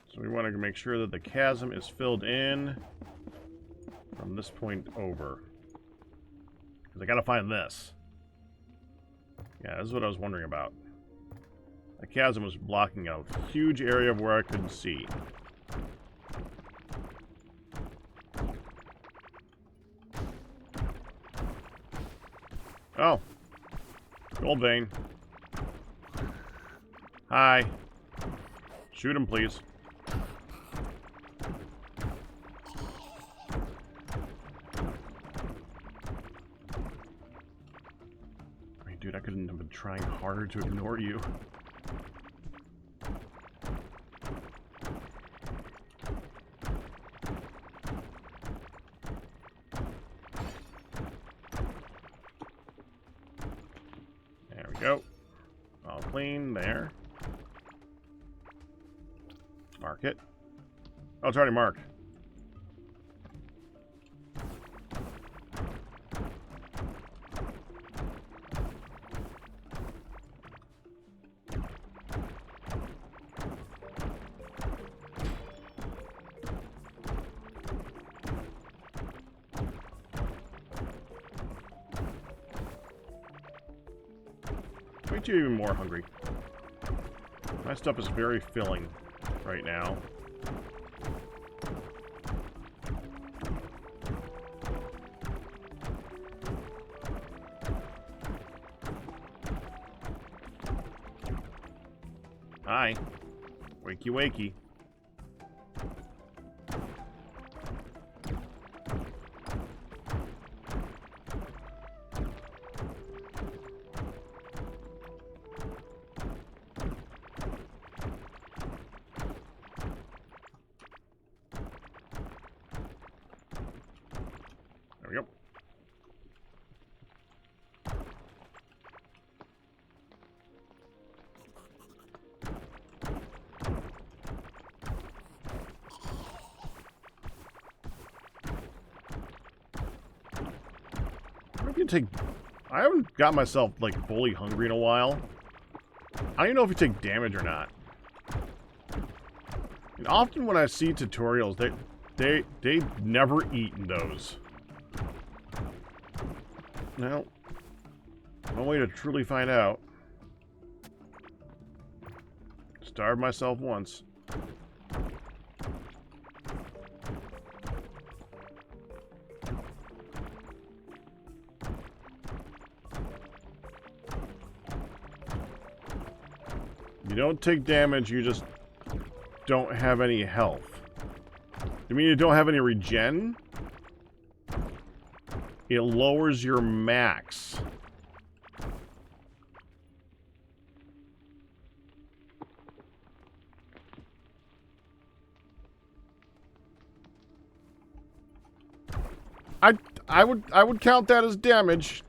Speaker 2: So we want to make sure that the chasm is filled in from this point over. Because I gotta find this. Yeah, this is what I was wondering about. The chasm was blocking a huge area of where I couldn't see. Oh. Gold vein. Hi. Shoot him, please. Dude, I couldn't have been trying harder to ignore you. There we go. All clean there. Mark it. Oh, it's already marked. get you even more hungry. My stuff is very filling right now. Hi. Wakey wakey. There we go. I haven't got myself like fully hungry in a while. I don't even know if you take damage or not. And often when I see tutorials, they never eat in those. Now, one way to truly find out. Starve myself once. You don't take damage, you just don't have any health. You mean you don't have any regen? It lowers your max. I would count that as damage.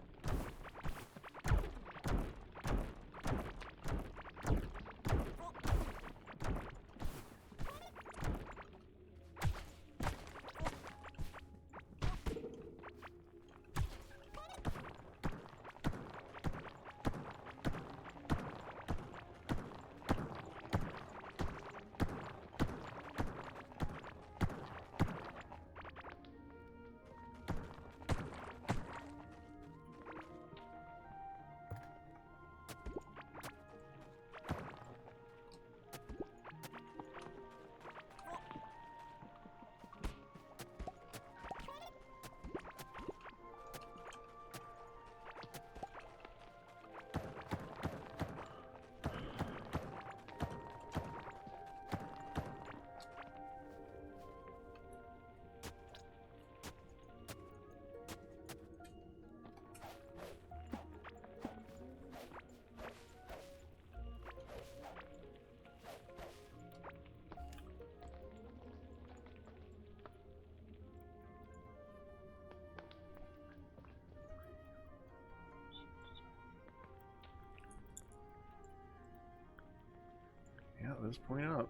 Speaker 2: Yeah, at this point up.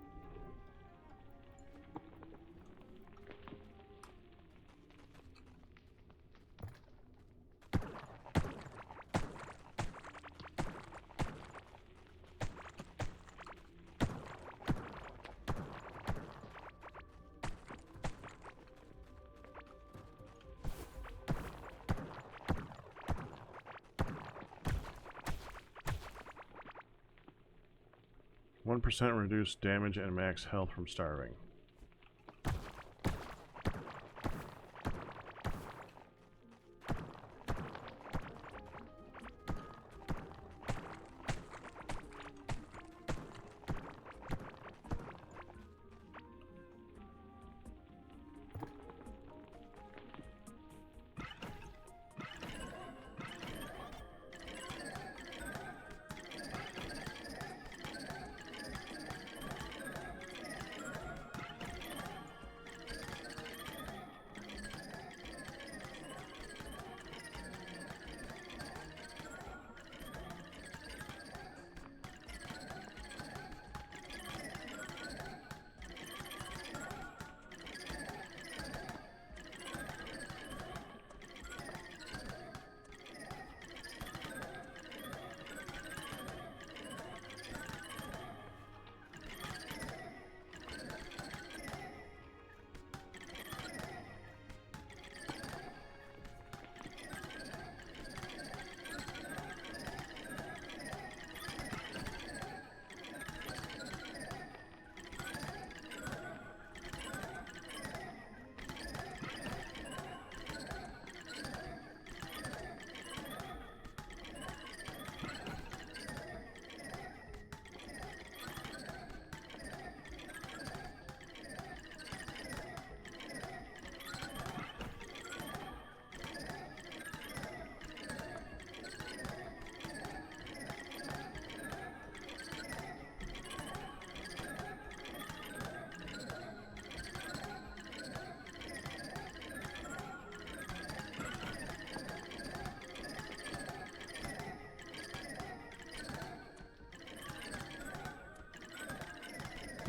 Speaker 2: One percent reduced damage and max health from starving.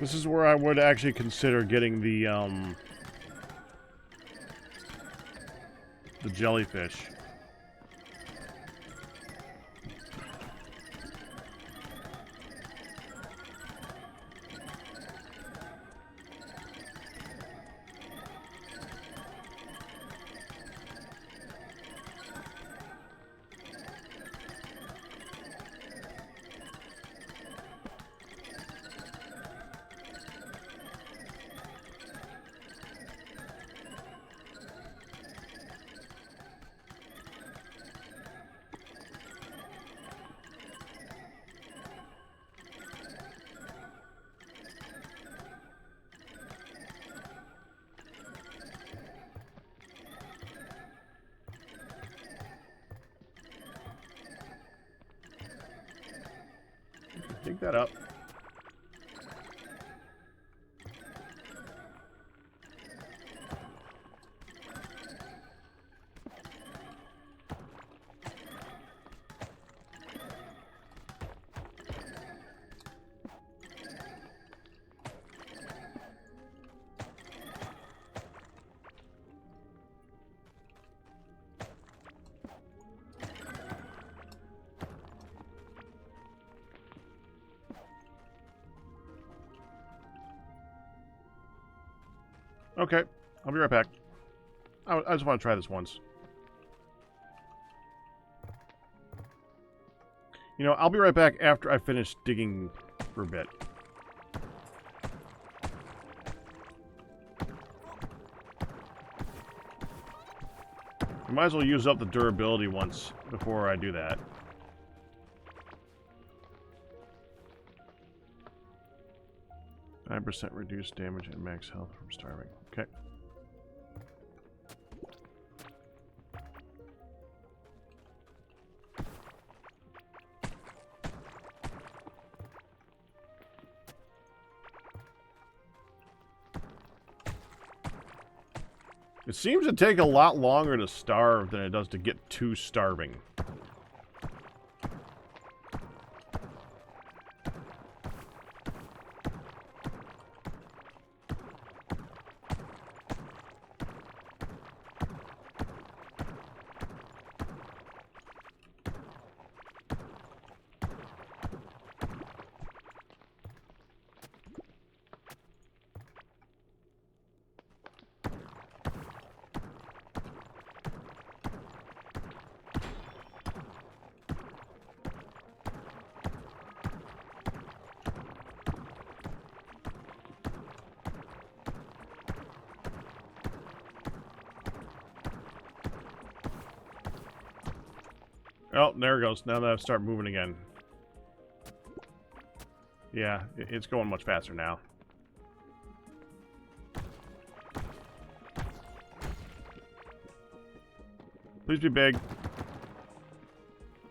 Speaker 2: This is where I would actually consider getting the jellyfish. Dig that up. Okay, I'll be right back. I just want to try this once. You know, I'll be right back after I finish digging for a bit. I might as well use up the durability once before I do that. %, reduced damage and max health from starving. Okay. It seems to take a lot longer to starve than it does to get to starving. Oh, there it goes. Now that I start moving again. Yeah, it's going much faster now. Please be big.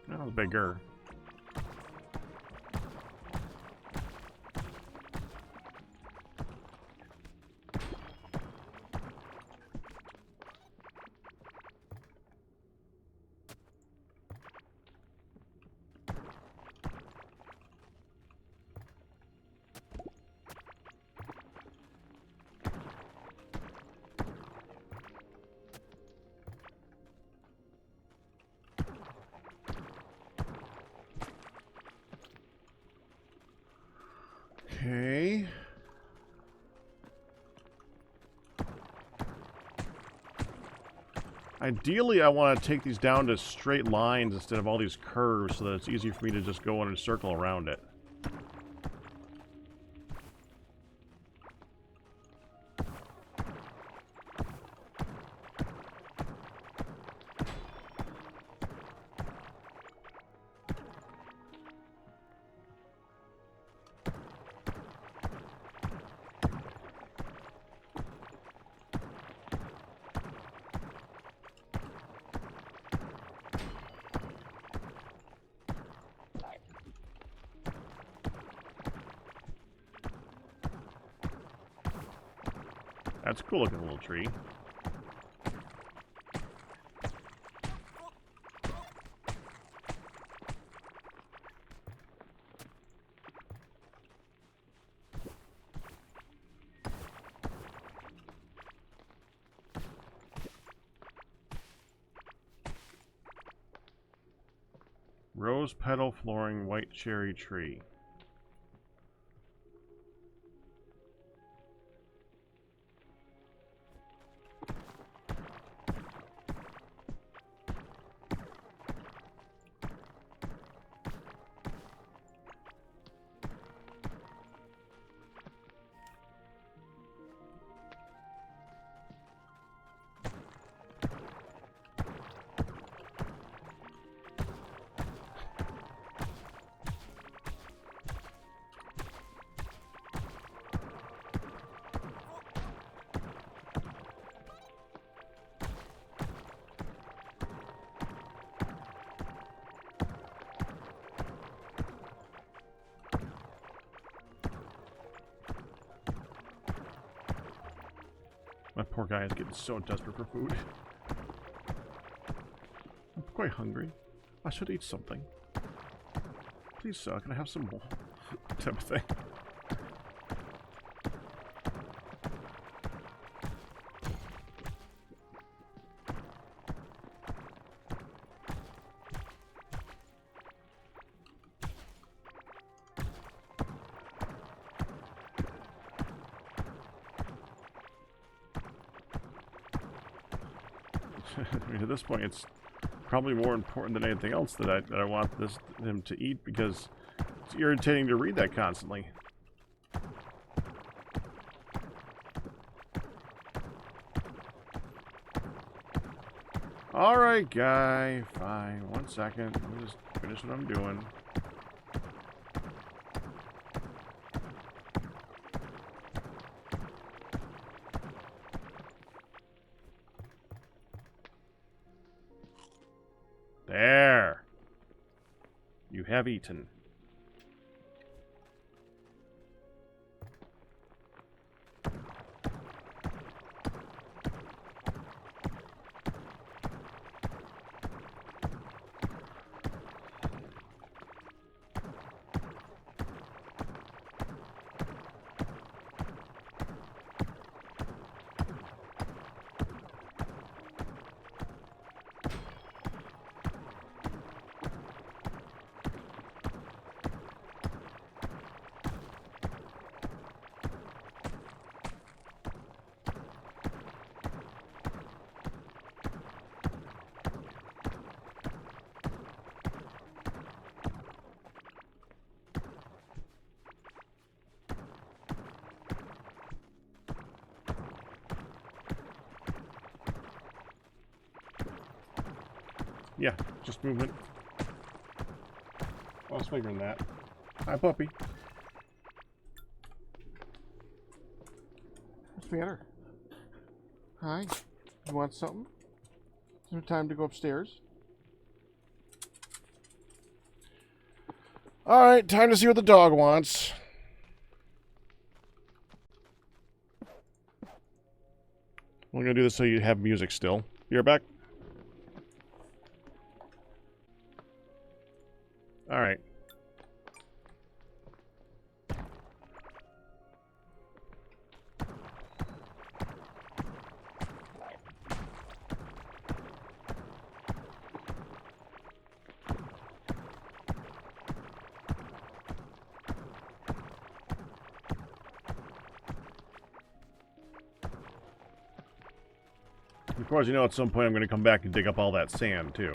Speaker 2: That was bigger. Okay. Ideally, I want to take these down to straight lines instead of all these curves so that it's easier for me to just go in a circle around it. That's a cool looking little tree. Rose petal flooring, white cherry tree. My poor guy is getting so desperate for food. I'm quite hungry. I should eat something. Please, sir, can I have some more? Type of thing. I mean, at this point, it's probably more important than anything else that I want him to eat, because it's irritating to read that constantly. All right, guy. Fine. 1 second. Let me just finish what I'm doing. There. You have eaten. Yeah, just movement. I was figuring that. Hi, puppy. What's the matter? Hi. You want something? Is it time to go upstairs? Alright, time to see what the dog wants. We're gonna do this so you have music still. You're back? Alright. Of course, you know at some point I'm going to come back and dig up all that sand, too.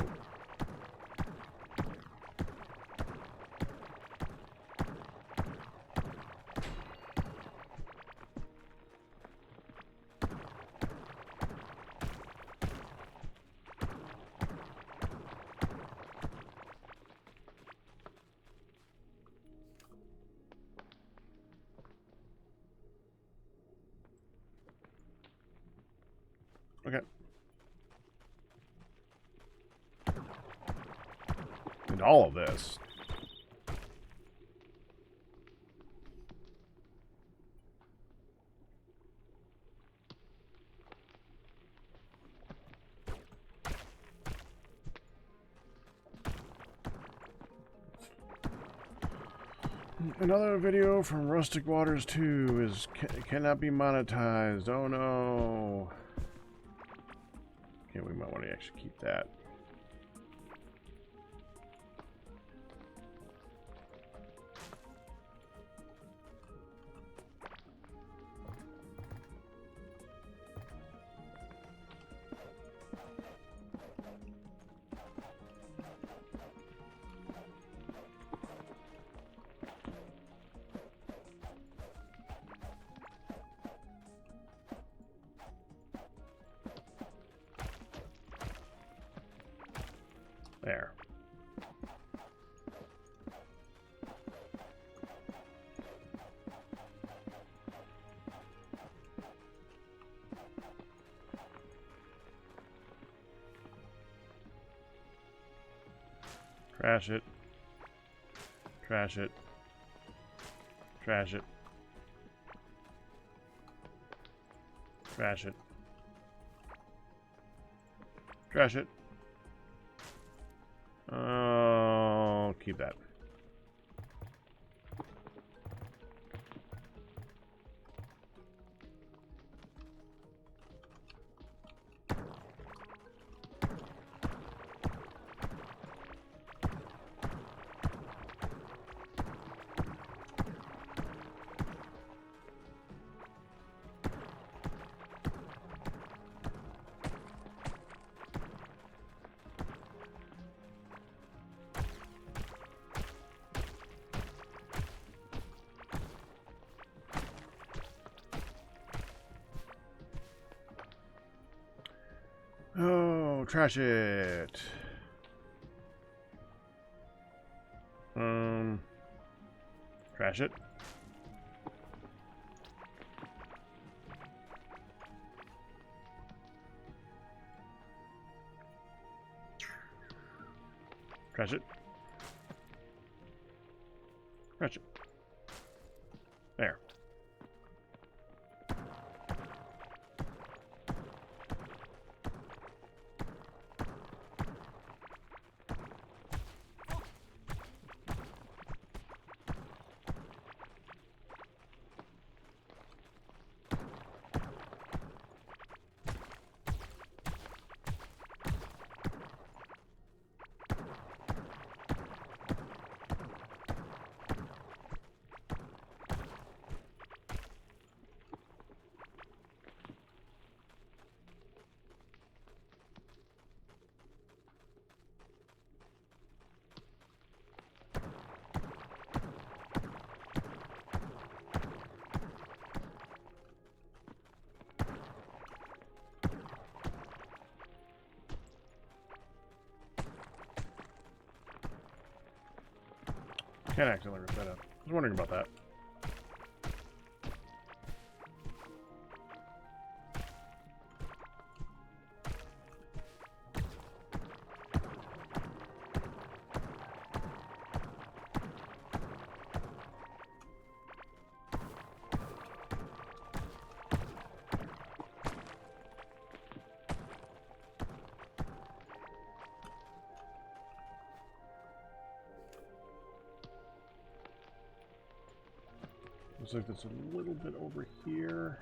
Speaker 2: Okay. And all of this. Another video from Rustic Waters 2 cannot be monetized. Oh no. Okay, we might want to actually keep that. There. Trash it. Trash it. Trash it. Trash it. Trash it. Oh, keep that. Oh, trash it. Trash it. Trash it. Trash it. There. Can't accidentally rip that up. I was wondering about that. Looks like that's a little bit over here.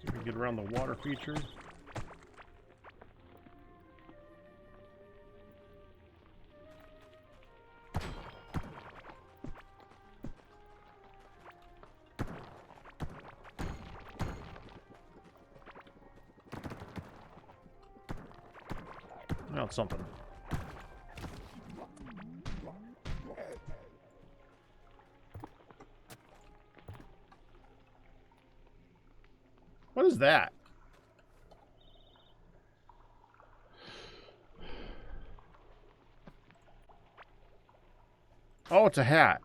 Speaker 2: See if we can get around the water feature. Well, it's something. What is that? Oh, it's a hat.